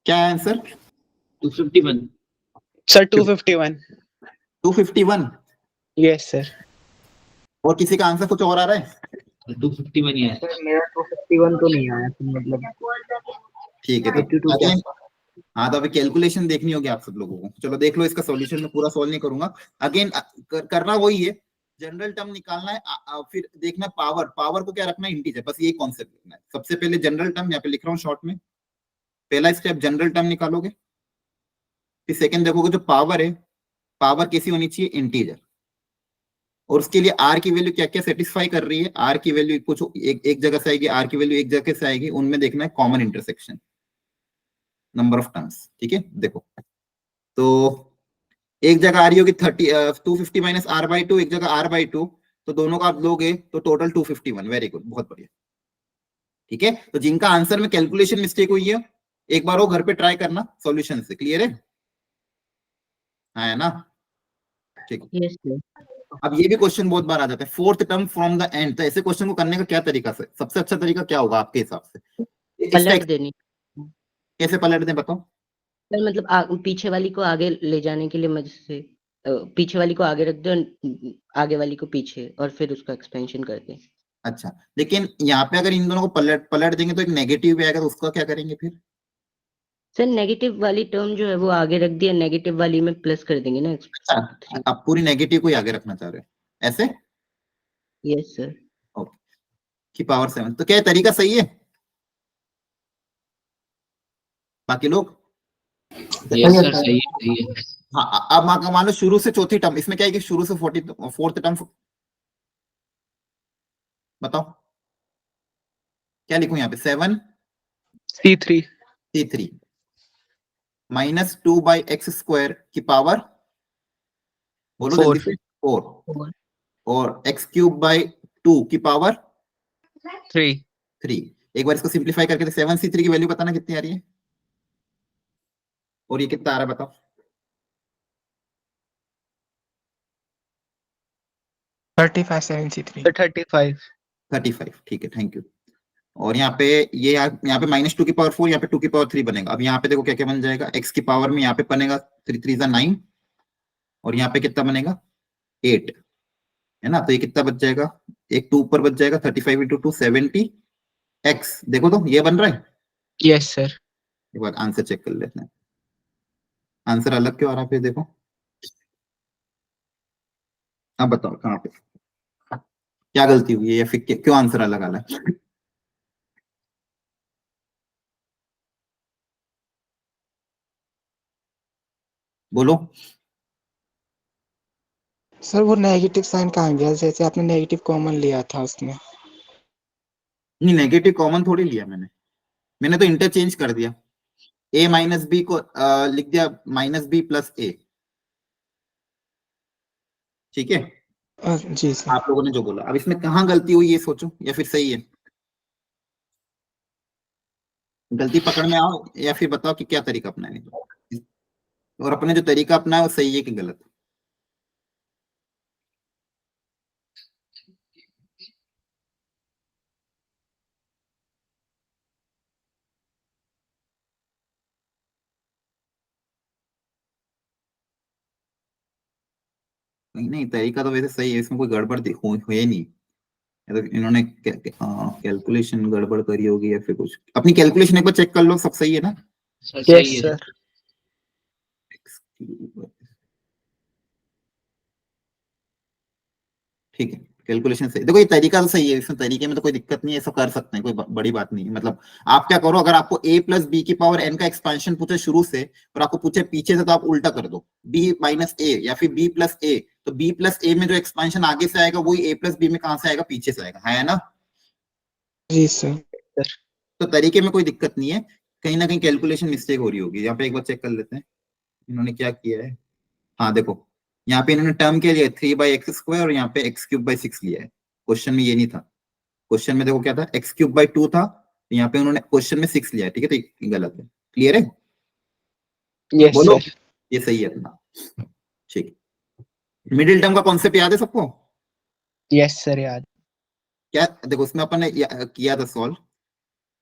क्या है आंसर? 251। सर 251। 251। Yes sir. और किसी का आंसर कुछ और आ रहा है? 251 ही है। सर मेरा 251 तो नहीं आया सर, मतलब ठीक है, तो 82 क्या? अगेन, हाँ तो अभी कैलकुलेशन देखनी होगी आप सब लोगों को। चलो देख लो, इसका सॉल्यूशन मैं पूरा सॉल्व नहीं करूंगा। अगेन करना वही है, जनरल टर्म निकालना है, फिर देखना पावर। पावर को क्या रखना है? इंटीजर। बस यही कॉन्सेप्ट लिखना है। सबसे पहले जनरल टर्म यहाँ पे लिख रहा हूँ शॉर्ट में। पहला स्टेप जनरल टर्म निकालोगे, फिर सेकंड देखोगे जो पावर है, पावर कैसी होनी चाहिए? इंटीजर। और उसके लिए आर की वैल्यू क्या क्या सेटिस्फाई कर रही है, आर की वैल्यू कुछ एक जगह से आएगी, आर की वैल्यू एक जगह से आएगी, उनमें देखना है common intersection, number of terms. ठीक है, देखो तो एक जगह आ रही होगी 250 माइनस आर बाई टू, एक जगह आर बाई टू, तो दोनों का आप लोगे तो टोटल 251। वेरी गुड, बहुत बढ़िया। ठीक है, तो जिनका आंसर में कैलकुलेशन मिस्टेक हुई है, एक बार वो घर पे ट्राई करना सॉल्यूशन से। क्लियर है? हाँ है ना? ठीक है। Yes sir. अब ये भी क्वेश्चन बहुत बार आ जाता है, fourth term from the end. तो ऐसे क्वेश्चन को करने का क्या तरीका से, सबसे अच्छा तरीका क्या होगा आपके हिसाब से? इसका पलट देनी कैसे पलट दें, बताओ? सर, मतलब पीछे वाली को आगे ले जाने के लिए मुझसे पीछे वाली को आगे रख दो, आगे वाली को पीछे, और फिर उसका एक्सपेंशन कर दें। अच्छा, लेकिन यहाँ पे अगर इन दोनों को पलट पलट देंगे तो एक नेगेटिव भी आएगा, तो उसका क्या करेंगे फिर? सर नेगेटिव वाली टर्म जो है वो आगे रख दिया, नेगेटिव वाली में प्लस कर देंगे ना। अच्छा, आप पूरी नेगेटिव को ही आगे रखना चाह रहे हो ऐसे? Yes sir. ओके, की पावर 7। तो क्या ये तरीका सही है? बाकी लोग? यस सर, सही है, सही है। हाँ, अब मान लो शुरू से चौथी टर्म, इसमें क्या है कि शुरू से फोर्थ टर्म, बताओ क्या लिखूं यहाँ पे? 7 C3। C3 minus 2 by x square की पावर, बोलो 4। जल्दी से, 4। और एक्स क्यूब बाई 2 की पावर 3। 3। एक बार इसको सिंप्लीफाई करके 7C3 की वैल्यू बताना कितनी आ रही है, और ये कितना आ रहा है बताओ? 35 7C3। 35। 35। ठीक है, थैंक यू। और यहाँ पे ये यहाँ पे माइनस 2 की पावर 4, यहाँ पे 2 की पावर 3 बनेगा। अब यहाँ पे देखो क्या क्या बन जाएगा, एक्स की पावर में यहाँ पे बनेगा 3 3 9, और यहाँ पे कितना बनेगा? 8, है ना? तो ये कितना बच जाएगा? एक 2 ऊपर बच जाएगा, 35 इंटू 2 70 एक्स। देखो तो ये बन रहा है। Yes sir. एक बार आंसर चेक कर लेते हैं, आंसर अलग क्यों आ रहा है फिर? देखो, अब बताओ कहाँ पे क्या गलती हुई है, या फिर क्यों आंसर अलग आ रहा है? बोलो। सर वो नेगेटिव साइन कहाँ गया, जैसे आपने नेगेटिव कॉमन लिया था उसमें? नहीं, नेगेटिव कॉमन थोड़ी लिया मैंने, मैंने तो इंटरचेंज कर दिया। a माइनस बी को लिख दिया माइनस बी प्लस ए। ठीक है, जी सर। आप लोगों ने जो बोला। अब इसमें कहाँ गलती हुई ये सोचो, या फिर सही है? गलती पकड़ में आओ, या फिर बताओ कि क्या तरीका अपनाएंगे, और अपने जो तरीका अपनाया वो सही है कि गलत? नहीं तरीका तो वैसे सही है, इसमें कोई गड़बड़ हुई नहीं। तो इन्होंने कैलकुलेशन गड़बड़ करी होगी या फिर कुछ। अपनी कैलकुलेशन एक बार चेक कर लो, सब सही है ना? सर यस सही है सर। ठीक है, कैलकुलेशन सही। देखो ये तरीका तो सही है, इसमें तरीके में तो कोई दिक्कत नहीं है, ऐसा कर सकते हैं, कोई बड़ी बात नहीं है। मतलब आप क्या करो, अगर आपको a प्लस बी की पावर n का एक्सपेंशन पूछे शुरू से और आपको पूछे पीछे से, तो आप उल्टा कर दो, b माइनस a या फिर b प्लस a। तो b प्लस a में जो एक्सपेंशन आगे से आएगा वही a प्लस b में कहां से आएगा, पीछे से आएगा, है ना? जी सर। तो तरीके में कोई दिक्कत नहीं है, कहीं ना कहीं कैलकुलेशन मिस्टेक हो रही होगी। यहाँ पे एक बार चेक कर लेते हैं इन्होंने क्या किया है। हाँ देखो, यहाँ पे इन्होंने टर्म के लिए 3/x² और यहाँ पे x³ 6 लिया है। क्वेश्चन में ये नहीं था, क्वेश्चन में देखो क्या था, x³ 2 था, तो यहाँ पे उन्होंने क्वेश्चन में 6 लिया है। ठीक है, तो ये गलत है। क्लियर है? यस बोलो, सर। ये सही है अपना। ठीक, मिडिल टर्म का कॉन्सेप्ट याद है सबको? यस सर याद। क्या देखो, उसमें अपन ने किया था सॉल्व,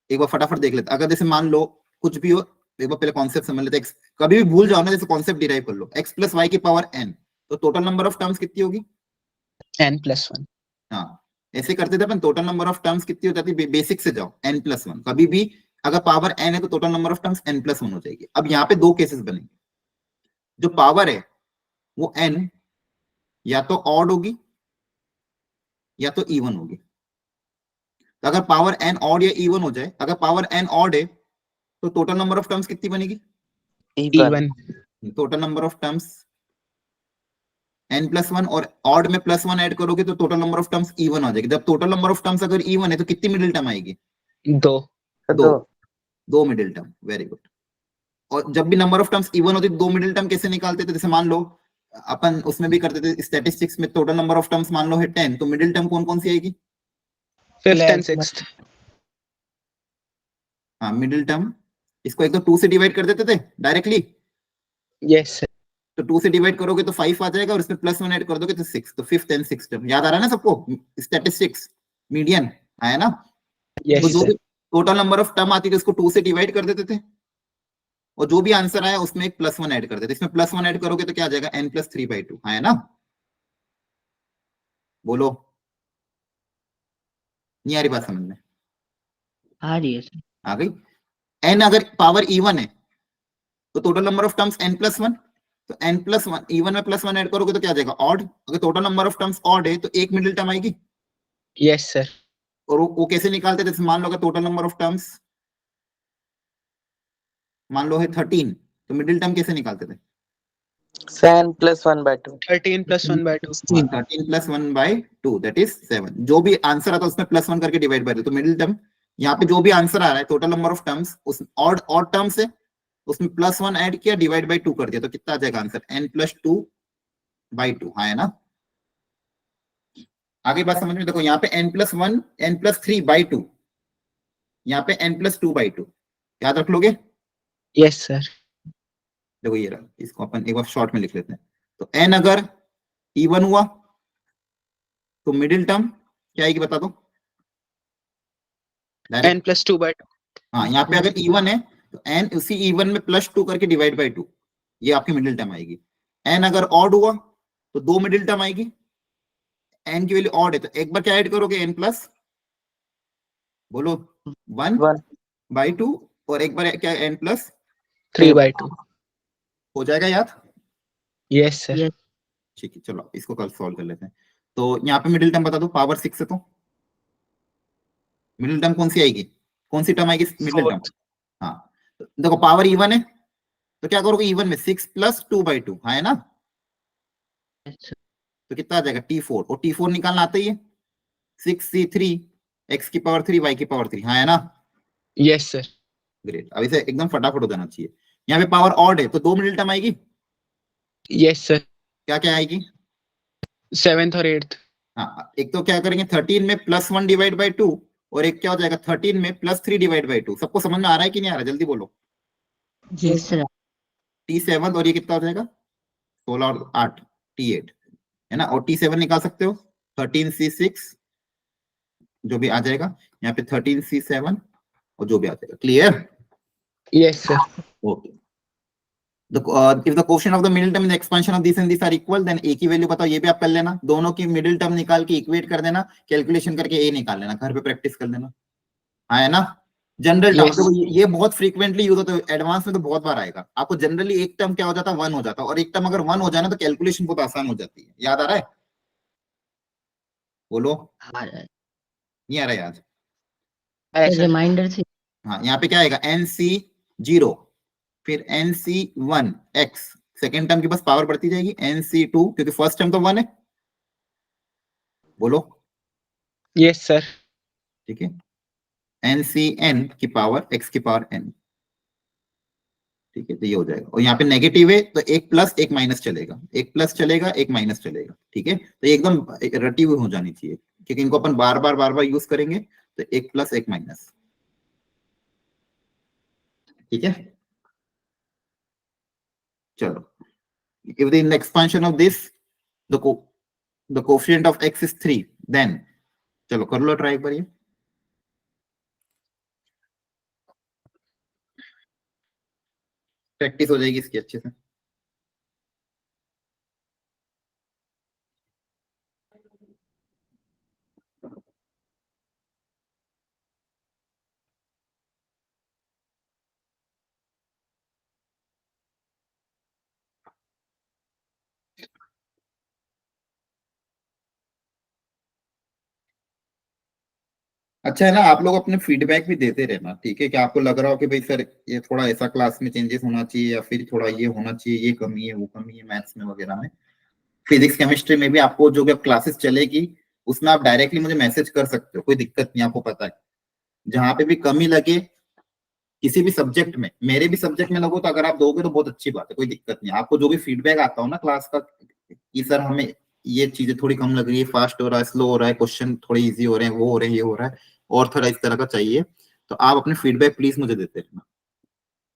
एक बार फटाफट देख लेते। अगर जैसे मान लो कुछ भी हो, एक बार पहले कॉन्सेप्ट समझ लेते। कभी भी भूल जाओ ना, जैसे कॉन्सेप्ट डिराइव कर लो, x प्लस वाई की पावर n, तो टोटल नंबर ऑफ टर्म्स कितनी होगी? n+1। हाँ, ऐसे करते थे अपन। टोटल नंबर ऑफ टर्म्स कितनी हो जाती? बेसिक से जाओ, n+1। कभी भी अगर पावर n है तो total number of terms n+1 हो जाएगी। अब यहाँ पे दो केसेस बनेंगे, जो पावर है वो n या तो ऑड होगी या तो इवन होगी। तो अगर पावर n ऑड या इवन हो जाए, अगर पावर n ऑड है तो टोटल नंबर ऑफ टर्म्स कितनी बनेगी? Even. Total number of terms n+1, और ऑड में +1 ऐड करोगे तो total number of terms even आ जाएगी। जब टोटल नंबर ऑफ टर्म्स अगर इवन है तो कितनी मिडिल टर्म आएगी? 2। दो मिडिल टर्म। Very good. और जब भी नंबर ऑफ टर्म्स इवन होती, दो मिडिल टर्म कैसे निकालते थे? जैसे मान लो अपन उसमें भी करते थे स्टैटिस्टिक्स में, टोटल नंबर ऑफ टर्म्स मान लो है 10, तो मिडिल टर्म कौन कौन सी आएगी? 5th and 6th। हाँ, मिडिल टर्म इसको एक तो 2 से डिवाइड कर देते थे डायरेक्टली। Yes sir. तो 2 से डिवाइड करोगे तो 5 आ जाएगा, और इसमें +1 ऐड कर दोगे तो 6। तो 5th and 6th टर्म याद आ रहा है ना सबको? स्टैटिस्टिक्स मीडियन आया ना? तो यस जो सर। भी टोटल नंबर ऑफ टर्म आती थी उसको 2 से डिवाइड कर देते थे, और जो भी आंसर आया उसमें एक +1 ऐड कर देते। इसमें +1 ऐड करोगे तो क्या आ जाएगा? n+3/2 है ना? बोलो, नहीं आ रही बात समझ में? आ रही है सर। आ गई। n अगर पावर इवन है तो total number of terms n+1, तो n+1 इवन में +1 ऐड करोगे तो क्या आ जाएगा? ऑड। अगर total number of terms odd है तो एक मिडिल टर्म आएगी। Yes sir. और वो कैसे निकालते थे? जैसे मान लो अगर टोटल नंबर ऑफ टर्म्स मान लो है 13, तो मिडिल टर्म कैसे निकालते थे? 10+1/2। 13+1/2। 13+1/2 दैट इज 7। जो भी आंसर आता है उसमें +1 करके डिवाइड बाय दो, तो मिडिल टर्म यहाँ पे जो भी आंसर आ रहा है टोटल नंबर ऑफ टर्म्स उस ऑड टर्म से उसमें +1 ऐड किया, डिवाइड बाय 2 कर दिया, तो कितना आ जाएगा आंसर? n+2/2। हाँ है ना? आगे बात समझ में? देखो यहाँ पे n+1 n+3/2, यहाँ पे n+2/2, याद रख लोगे? Yes sir. देखो ये रहा, इसको अपन एक बार शॉर्ट में लिख लेते हैं। तो n अगर इवन हुआ तो मिडिल टर्म क्या आएगी बता दो? n+2/2। हाँ, यहाँ पे अगर इवन है तो n उसी इवन में +2 करके डिवाइड बाय 2, ये आपकी मिडिल टर्म आएगी। n अगर ऑड हुआ तो दो मिडिल टर्म आएगी। n की वैल्यू ऑड है तो एक बार क्या ऐड करोगे? n प्लस बोलो 1/2, और एक बार क्या? n+3/2 हो जाएगा याद? Yes sir. ठीक है, चलो इसको कल सॉल्व कर लेते हैं। तो यहाँ पे मिडिल टर्म बता दो, पावर 6 है तो मिडिल टर्म कौन सी आएगी? कौन सी टर्म आएगी मिडिल टर्म? हाँ, तो देखो पावर इवन है तो क्या करोगे? इवन में 6 + 2/2 है ना? तो कितना आ जाएगा? T4, और T4 निकालना आता ही है। 6c3 x⁻3 y⁻3 है ना? Yes sir. ग्रेट। अब इसे एकदम फटाफट हो जाना चाहिए। यहाँ पे पावर ऑड है तो दो मिडिल टर्म आएगी। Yes sir. क्या क्या आएगी? 7th और 8th। हाँ, एक तो क्या करेंगे 13 में +1 डिवाइड बाय 2, और एक क्या हो जाएगा 13 में +3 डिवाइड बाय 2। सबको समझ में आ रहा है कि नहीं आ रहा? जल्दी बोलो। Yes sir. T7, और ये कितना हो जाएगा? 16 और 8 T8 है ना? और T7 निकाल सकते हो 13c6 जो भी आ जाएगा, यहाँ पे 13c7 और जो भी आ जाएगा। Clear? Yes sir. Okay, if the quotient of the middle term in the expansion of this and this are equal, then a की वैल्यू बताओ, ये भी आप कर लेना, दोनों की मिडिल टर्म निकाल के इक्वेट कर देना, कैलकुलेशन करके a निकाल लेना, घर पे प्रैक्टिस कर देना, है ना। General term Yes. देखो ये बहुत फ्रीक्वेंटली यूज होता है, एडवांस में तो बहुत बार आएगा आपको। जनरली एक टर्म क्या हो जाता है, 1 हो जाता है, और एक टर्म अगर 1 हो जाए ना तो कैलकुलेशन बहुत आसान हो जाती है। याद आ रहा है? बोलो, हाँ नहीं आ रहा है याद? ऐसा रिमाइंडर से हाँ, यहाँ पे क्या आएगा, NC0 फिर NC1 x, सेकेंड टर्म की बस पावर बढ़ती जाएगी, NC2 क्योंकि फर्स्ट टर्म तो 1 है। बोलो, यस सर। ठीक है, NCN की पावर x की पावर n, ठीक है, तो ये हो जाएगा। और यहाँ पे नेगेटिव है तो एक प्लस एक माइनस चलेगा, एक प्लस चलेगा एक माइनस चलेगा, ठीक है। तो ये एकदम रटी हुई हो जानी चाहिए, क्योंकि इनको अपन बार बार यूज करेंगे, तो एक प्लस एक माइनस, ठीक है। चलो, if the expansion of this the coefficient of x is 3, then चलो कर लो ट्राई एक बार, ये प्रैक्टिस हो जाएगी इसकी अच्छे से। अच्छा है ना, आप लोग अपने फीडबैक भी देते रहना, ठीक है। कि आपको लग रहा हो कि भाई सर ये थोड़ा ऐसा क्लास में चेंजेस होना चाहिए, या फिर थोड़ा ये होना चाहिए, ये कमी है वो कमी है मैथ्स में वगैरह में, फिजिक्स केमिस्ट्री में भी आपको जो भी क्लासेस चलेगी उसमें आप डायरेक्टली मुझे मैसेज कर सकते हो, कोई दिक्कत नहीं, आपको पता है। जहां पे भी कमी लगे किसी भी सब्जेक्ट में, मेरे भी सब्जेक्ट में लगो, तो अगर आप दोगे तो बहुत अच्छी बात है, कोई दिक्कत नहीं। आपको जो भी फीडबैक आता हो ना क्लास का, कि सर हमें ये चीजें थोड़ी कम लग रही है, फास्ट हो रहा है, स्लो हो रहा है, क्वेश्चन थोड़े इजी हो रहे हैं, वो हो रहे हैं, ये हो रहा है, और थोड़ा इस तरह का चाहिए, तो आप अपने फीडबैक प्लीज मुझे देते रहना।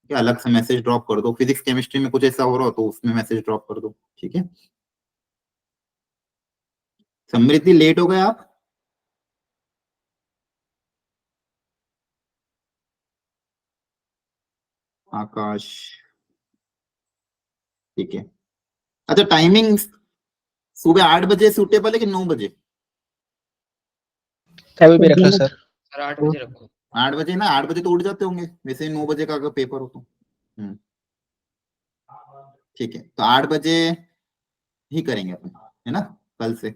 क्या अलग से मैसेज ड्रॉप कर दो, फिजिक्स केमिस्ट्री में कुछ ऐसा हो रहा हो तो उसमें मैसेज ड्रॉप कर दो, ठीक है। समृद्धि, लेट हो गए आप? आकाश, ठीक है। अच्छा, टाइमिंग सुबह 8 बजे सूटेबल है कि 9 बजे? अभी भी रख लो सर। सर 8 बजे रखो। 8 बजे ना, 8 बजे तो उठ जाते होंगे वैसे ही, 9 बजे का अगर पेपर हो तो। ठीक है, तो 8 बजे ही करेंगे अपन, है ना, कल से।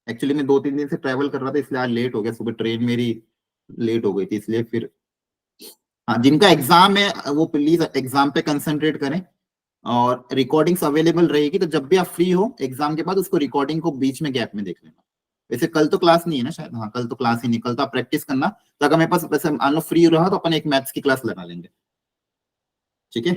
एक्चुअली मैं 2-3 दिन से ट्रैवल कर रहा था, इसलिए आज लेट हो गया, सुबह ट्रेन मेरी लेट हो गई थी, इसलिए फिर। हाँ, जिनका एग्जाम है वो प्लीज एग्जाम पे कंसंट्रेट करें, और रिकॉर्डिंग्स अवेलेबल रहेगी, तो जब भी आप फ्री हो एग्जाम के बाद उसको रिकॉर्डिंग को बीच में गैप में देख लेना। वैसे कल तो क्लास नहीं है ना शायद, हाँ कल तो क्लास ही नहीं, कल तो आप प्रैक्टिस करना। तो अगर मेरे पास वैसे मान लो फ्री रहा तो अपन एक मैथ्स की क्लास लगा लेंगे, ठीक है।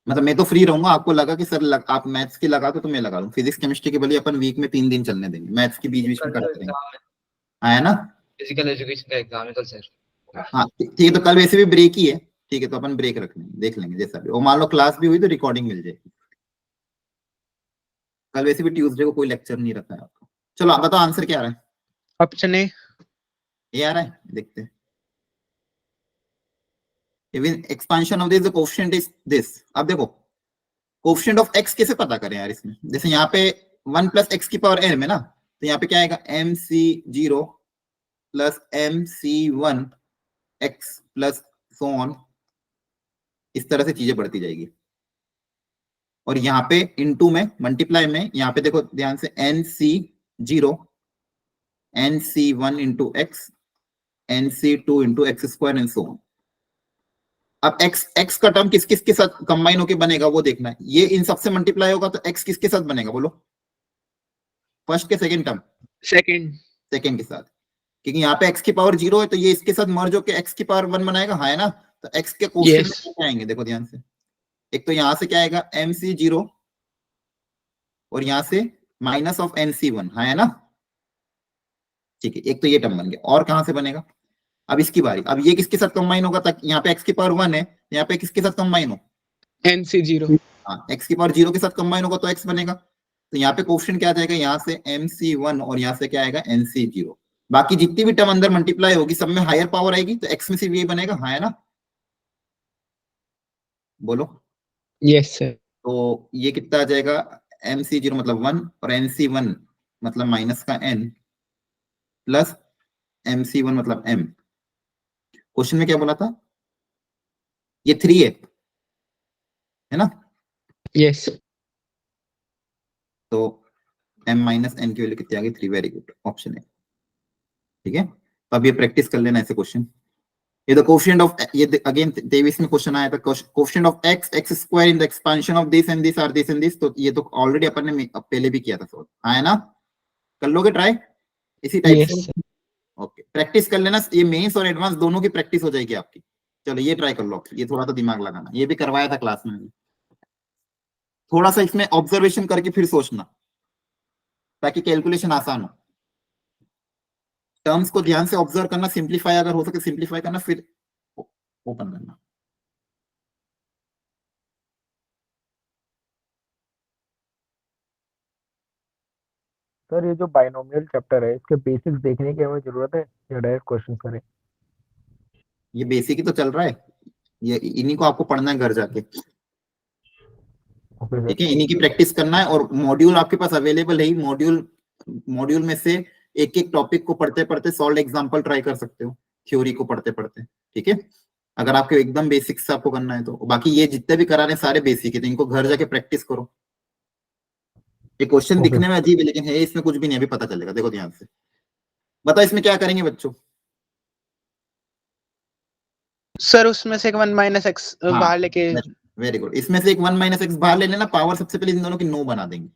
मतलब मैं तो फ्री रहूंगा, आपको लगा कि सर आप मैथ्स की लगा तो मैं लगा लूँ, फिजिक्स केमिस्ट्री के भले अपन वीक में 3 दिन चलने देंगे, मैथ्स की बीच बीच में करते रहेंगे, है ना। फिजिकल एजुकेशन का एग्जाम है कल सर। हाँ ठीक है, तो कल वैसे भी ब्रेक ही है, ठीक है, तो अपन ब्रेक रख लेंगे, देख लेंगे जैसा भी। और मान लो क्लास भी हुई तो रिकॉर्डिंग मिल जाएगी। कल वैसे भी ट्यूसडे को कोई लेक्चर नहीं रखा है आपको। चलो आप बताओ आंसर क्या आ रहा है? Option A. ये आ रहा है, देखते हैं। Even expansion of this the coefficient is this. अब देखो कोएफिशिएंट ऑफ x कैसे पता करें यार इसमें? जैसे यहाँ पे 1 + x की पावर n में ना, तो यहाँ पे क्या आएगा, mc0 + mc1 x plus so on, इस तरह से चीजें बढ़ती जाएगी। और यहाँ पे इनटू में, मल्टीप्लाई में, यहाँ पे देखो ध्यान से, nc0 nc1 into x nc2 into x² and so on. अब x का टर्म किस किस के साथ कंबाइन होके बनेगा वो देखना है। ये इन सबसे मल्टीप्लाई होगा तो x किसके साथ बनेगा बोलो? फर्स्ट के सेकंड टर्म? सेकंड के साथ, क्योंकि यहाँ पे x की पावर 0 है, तो ये इसके साथ मर्ज होकर x की पावर 1 बनाएगा, है ना। तो x के कोएफिशिएंट Yes. क्या आएंगे देखो ध्यान से। एक तो यहाँ से क्या आएगा, mc0, और यहाँ से माइनस ऑफ nc1, है ना। ठीक है, एक तो ये टर्म बन गया। और कहां से बनेगा? अब इसकी बारी, अब ये किसके साथ कंबाइन होगा? तक यहाँ पे x की पावर 1 है, यहाँ पे किसके साथ कंबाइन हो? NC0। हाँ, x की पावर 0 के साथ कंबाइन होगा तो x बनेगा। तो यहाँ पे कोएफिशिएंट क्या आ जाएगा, यहाँ से mc1 और यहाँ से क्या आएगा, nc0। बाकी जितनी भी टर्म अंदर मल्टीप्लाई होगी सब में हायर पावर आएगी, तो x में सिर्फ ये बनेगा, है ना। बोलो, यस सर। तो ये कितना आ जाएगा, MC0 मतलब 1 और NC1 मतलब माइनस का n प्लस MC1 मतलब m। क्वेश्चन में क्या बोला था, ये 3 है ना, यस तो m माइनस n की वैल्यू कितनी आ गई 3। वेरी गुड, ऑप्शन है। ठीक है, तो अब ये प्रैक्टिस कर लेना ऐसे क्वेश्चन। ये द कोफिशिएंट ऑफ, ये अगेन 23 में क्वेश्चन आया था, coefficient of x square in the expansion of this and this are this and this. तो ये तो ऑलरेडी अपन ने पहले भी किया था सॉल्व, आया ना, कर लोगे ट्राई इसी टाइप यस से। सर। ओके, प्रैक्टिस कर लेना, ये मेंस और एडवांस दोनों की प्रैक्टिस हो जाएगी आपकी। चलो ये ट्राई कर लो, ये थोड़ा सा दिमाग लगाना, ये भी करवाया था क्लास में। थोड़ा सा इसमें ऑब्जर्वेशन करके फिर सोचना ताकि कैलकुलेशन आसान हो। टर्म्स को ध्यान से ऑब्जर्व करना, सिंप्लीफाई अगर हो सके सिंप्लीफाई करना, फिर ओपन करना। सर ये जो बाइनोमियल चैप्टर है इसके बेसिक्स देखने की हमें जरूरत है या डायरेक्ट क्वेश्चन करें? ये बेसिक ही तो चल रहा है, ये इन्हीं को आपको पढ़ना है घर जाके। ओके ठीक सर। है, इन्हीं की प्रैक्टिस करना है, और मॉड्यूल आपके पास अवेलेबल है ही। मॉड्यूल में से एक एक टॉपिक को पढ़ते पढ़ते सॉल्व एग्जांपल ट्राई कर सकते हो, थ्योरी को पढ़ते पढ़ते। ठीक है, अगर आपके एकदम बेसिक्स से आपको करना है तो। बाकी ये जितने भी करा रहे हैं सारे बेसिक है, तो इनको घर जाके प्रैक्टिस करो। ये क्वेश्चन ओके। दिखने में अजीब है लेकिन है इसमें कुछ भी नहीं, अभी पता चलेगा, देखो ध्यान से। बताओ इसमें क्या करेंगे बच्चों? सर उसमें से एक 1 माइनस एक्स हाँ, बाहर लेके। वेरी गुड, इसमें से एक 1 माइनस एक्स बाहर ले लेना, पावर सबसे पहले इन दोनों की 9 बना देंगे।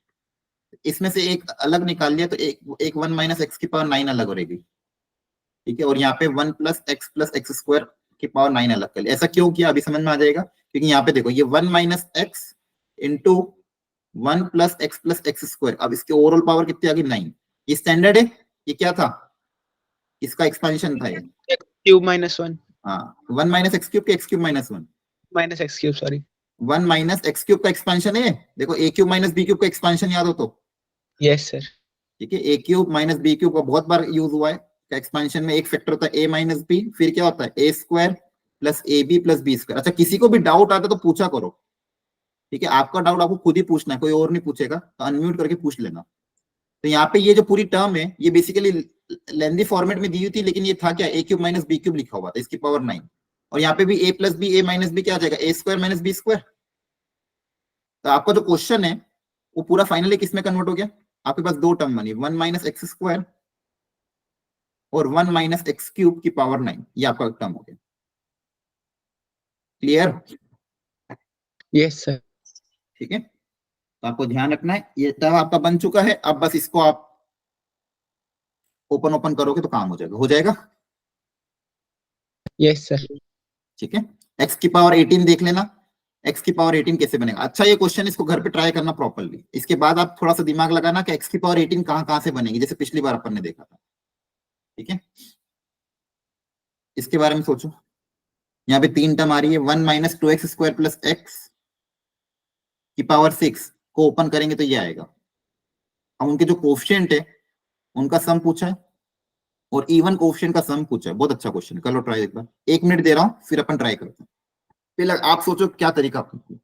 इसमें से एक अलग निकाल लिया तो एक 1 माइनस एक्स की पावर 9 अलग हो रहेगी। ठीक है, और यहाँ पे 1 प्लस एक्स स्क्वायर की पावर 9 अलग कर लिया। ऐसा क्यों किया अभी समझ में आ जाएगा, क्योंकि यहाँ पे देखो ये 1 minus x into 1 plus x square, अब इसके ओवरऑल पावर कितनी आ गई 9। ये स्टैंडर्ड है, ये क्या था, इसका एक्सपेंशन था ये। क्यूब माइनस 1 हाँ, 1 माइनस एक्स क्यूब के x cube minus 1, minus x cube sorry 1 minus x cube का एक्सपेंशन है। देखो ए क्यूब माइनस बी क्यूब का एक्सपेंशन याद हो तो। Yes sir. ठीक है, ए क्यूब माइनस बी क्यूब का बहुत बार यूज हुआ है। एक्सपेंशन में एक फैक्टर होता है ए माइनस बी, फिर क्या होता है A square plus A B plus B square. अच्छा, किसी को भी डाउट आता तो पूछा करो। ठीक है, आपका डाउट आपको खुद ही पूछना है, कोई और नहीं पूछेगा, तो अनम्यूट करके पूछ लेना। तो यहाँ पे ये जो पूरी टर्म है ये बेसिकली लेंथी फॉर्मेट में दी हुई थी, लेकिन ये था क्या, ए क्यूब माइनस बी क्यूब लिखा हुआ था, इसकी पावर 9। और यहाँ पे भी ए प्लस बी ए माइनस बी क्या आ जाएगा, ए स्क्वायर माइनस बी स्क्वायर। तो आपका जो क्वेश्चन है वो पूरा फाइनली किस में कन्वर्ट हो गया, आपके पास दो टर्म बनी, 1 माइनस एक्स स्क्वायर और 1 माइनस एक्स क्यूब की पावर 9, ये आपका टर्म हो गया। क्लियर? Yes sir. ठीक है, तो आपको ध्यान रखना है, ये टर्म आपका बन चुका है। अब बस इसको आप ओपन करोगे तो काम हो जाएगा। Yes sir. ठीक है, x की पावर 18 देख लेना, x की पावर 18 कैसे बनेगा। अच्छा, ये क्वेश्चन इसको घर पे ट्राई करना प्रॉपर्ली, इसके बाद आप थोड़ा सा दिमाग लगाना कि x की पावर 18 कहां से बनेगी, जैसे पिछली बार अपन ने देखा था। ठीक है, इसके बारे में सोचो। यहाँ पे 3 टर्म आ रही है, 1 minus 2x square plus x की पावर 6 को ओपन करेंगे तो ये आएगा। अब उनके जो कोफिशिएंट है उनका सम पूछा है, और इवन कोफिशिएंट का सम पूछा है। बहुत अच्छा क्वेश्चन, कर लो ट्राई एक बार, 1 मिनट दे रहा हूं, फिर अपन ट्राई करते हैं। पहले आप सोचो क्या तरीका अपना,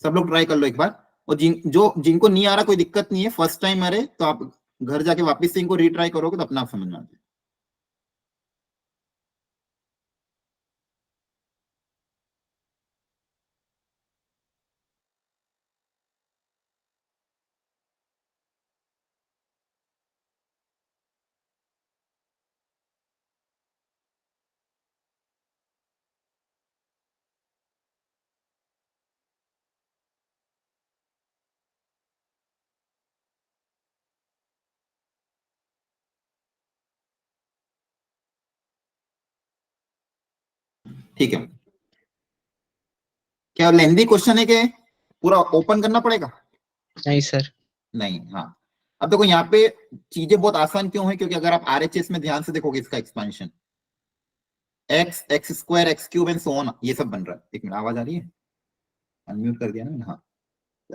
सब लोग ट्राई कर लो एक बार। और जिनको नहीं आ रहा कोई दिक्कत नहीं है, फर्स्ट टाइम आ रहे तो आप घर जाके वापस से इनको रीट्राई करोगे तो अपना आप समझ में आ जाए। ठीक है, क्या लेंदी क्वेश्चन है कि पूरा ओपन करना पड़ेगा? नहीं सर। नहीं, हाँ। अब देखो यहाँ पे चीजें बहुत आसान क्यों है, क्योंकि अगर आप आरएचएस में ध्यान से देखोगे इसका expansion x square x cube and so on, ये सब बन रहा है। एक मिनट, आवाज आ रही है, अनम्यूट कर दिया ना। हाँ,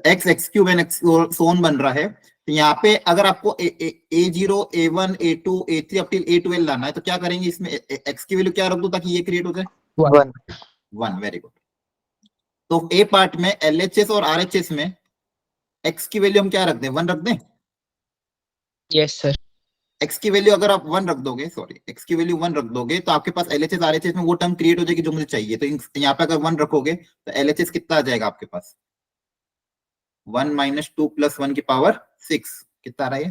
x cube and x so on बन रहा है। तो यहाँ पे अगर आपको A0, A1, A2, A3 up till A12 लाना है तो क्या करेंगे, इसमें x की वैल्यू क्या रख दो ताकि ये क्रिएट हो जाए, 1। Very good. तो ए पार्ट में LHS और RHS में x की वैल्यू हम क्या रख दें, 1 रख दें। Yes sir. x की वैल्यू अगर आप 1 रख दोगे, सॉरी x की वैल्यू 1 रख दोगे तो आपके पास LHS RHS में वो टर्म क्रिएट हो जाएगी जो मुझे चाहिए। तो यहाँ पे अगर 1 रखोगे तो LHS कितना आ जाएगा आपके पास, 1 माइनस 2 प्लस 1 की पावर 6, कितना आ रहा है,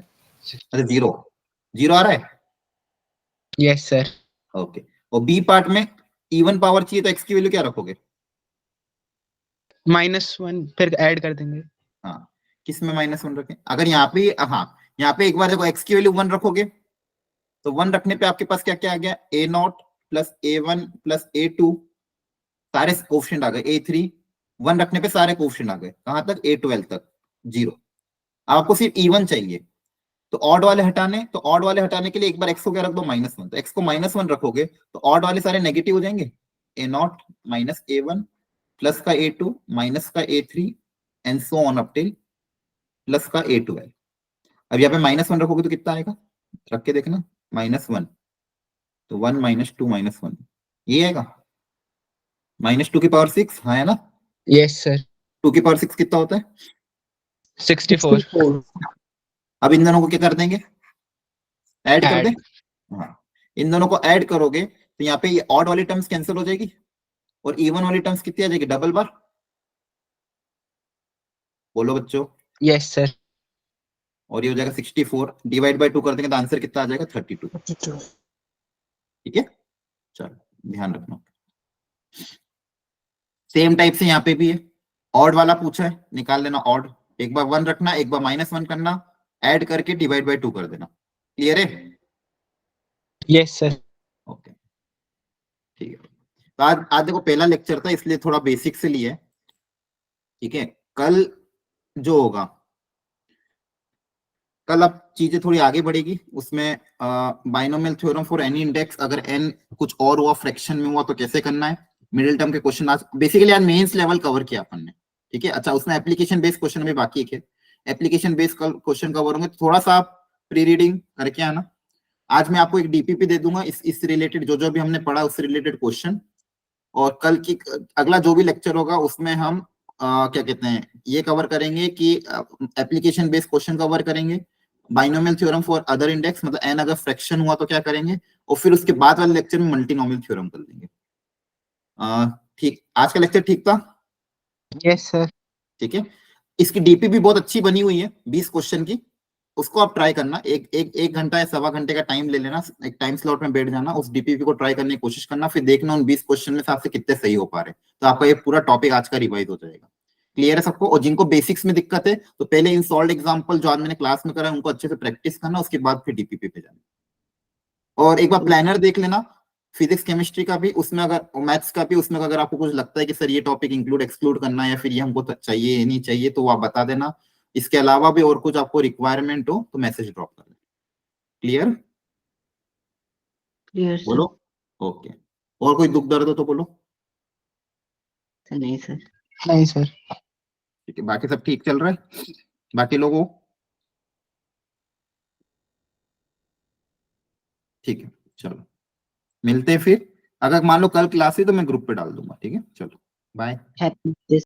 अरे 0 0 आ रहा है। Yes sir. ओके। और बी पार्ट में इवन पावर चाहिए तो x की वैल्यू क्या रखोगे, -1 फिर ऐड कर देंगे। हाँ किस में -1 रखें, अगर यहाँ पे, हाँ यहाँ पे एक बार देखो x की वैल्यू 1 रखोगे तो 1 रखने पे आपके पास क्या क्या आ गया, A0 plus A1 plus A2, सारे कोफिशिएंट आ गए, A3 1 रखने पे सारे कोफिशिएंट आ गए, कहां तक, A12 तक 0। आपको सिर्फ E1 चाहिए तो ऑड वाले हटाने, तो ऑड वाले हटाने के लिए एक बार x को क्या रख दो, -1। तो x को -1 रखोगे तो ऑड वाले सारे नेगेटिव हो जाएंगे, A0 माइनस A1 प्लस का A2 माइनस का A3 and so on up till plus का A12। अब यहाँ पे -1 रखोगे तो कितना आएगा, रख के देखना, -1 तो 1 माइनस 2 माइनस 1 ये आएगा, -2 की पावर 6, हाँ है ना। Yes sir. 2 की पावर 6 कितना होता है, 64। अब इन दोनों को क्या कर देंगे, ऐड कर Add. दें। हाँ इन दोनों को ऐड करोगे तो यहाँ पे ये ऑड वाली टर्म्स कैंसिल हो जाएगी और इवन वाली टर्म्स कितनी आ जाएगी, डबल बार। बोलो बच्चों। Yes sir. और ये हो जाएगा 64, डिवाइड बाय 2 कर देंगे तो आंसर कितना आ जाएगा, 32। ठीक है, चलो ध्यान रखना। सेम टाइप से यहाँ पे भी है, ऑड वाला पूछा है, निकाल लेना ऑड, एक बार 1 रखना, एक बार -1 करना, ऐड करके डिवाइड बाय 2 कर देना। क्लियर है, यस सर। ओके ठीक है। तो आज देखो पहला लेक्चर था इसलिए थोड़ा बेसिक से लिया है, ठीक है। कल जो होगा, कल अब चीजें थोड़ी आगे बढ़ेगी, उसमें binomial theorem for any index, अगर n कुछ और हुआ, फ्रैक्शन में हुआ तो कैसे करना है, मिडिल टर्म के क्वेश्चन आज बेसिकली आज मेंस लेवल कवर किया अपन ने, ठीक है। अच्छा उसमें एप्लीकेशन बेस्ड क्वेश्चन में बाकी है, एप्लीकेशन बेस्ड क्वेश्चन कवर होंगे, थोड़ा सा आप प्री रीडिंग करके आना। आज मैं आपको एक डीपीपी दे दूंगा इस रिलेटेड, जो भी हमने पढ़ा उससे रिलेटेड क्वेश्चन, और कल की अगला जो भी लेक्चर होगा उसमें हम क्या कहते हैं ये कवर करेंगे कि एप्लीकेशन बेस्ड क्वेश्चन कवर करेंगे, binomial theorem for other index, मतलब n अगर फ्रैक्शन हुआ तो क्या करेंगे, और फिर उसके बाद वाले लेक्चर में मल्टीनोमियल थ्योरम कर लेंगे। ठीक, आज का लेक्चर ठीक था, यस सर। ठीक है। इसकी डीपी भी बहुत अच्छी बनी हुई है 20 क्वेश्चन की, उसको आप ट्राई करना, एक घंटा या सवा घंटे का टाइम ले लेना, एक टाइम स्लॉट में बैठ जाना, उस डीपीपी को ट्राई करने की कोशिश करना, फिर देखना उन 20 क्वेश्चन में से आपसे कितने सही हो पा रहे, तो आपका ये पूरा टॉपिक आज का रिवाइज हो जाएगा। क्लियर है सबको, और जिनको बेसिक्स में दिक्कत है तो पहले इन सॉल्व एग्जाम्पल जो आज मैंने क्लास में करा है उनको अच्छे से प्रैक्टिस करना, उसके बाद फिर डीपीपी पे जाना। और एक बार प्लानर देख लेना फिजिक्स केमिस्ट्री का भी, उसमें अगर मैथ्स का भी, उसमें अगर आपको कुछ लगता है कि सर ये टॉपिक इंक्लूड एक्सक्लूड करना है या फिर ये हमको चाहिए ये नहीं चाहिए तो आप बता देना। इसके अलावा भी और कुछ आपको रिक्वायरमेंट हो तो मैसेज ड्रॉप कर देना। Clear, clear sir. बोलो ओके। और कोई दुख दर्द हो तो बोलो। नहीं सर। नहीं सर। ठीक है, बाकी सब ठीक चल रहा है, बाकी लोगों ठीक है, चलो मिलते हैं फिर, अगर मान लो कल क्लास है तो मैं ग्रुप पे डाल दूंगा, ठीक है, चलो बाय। हैप्पी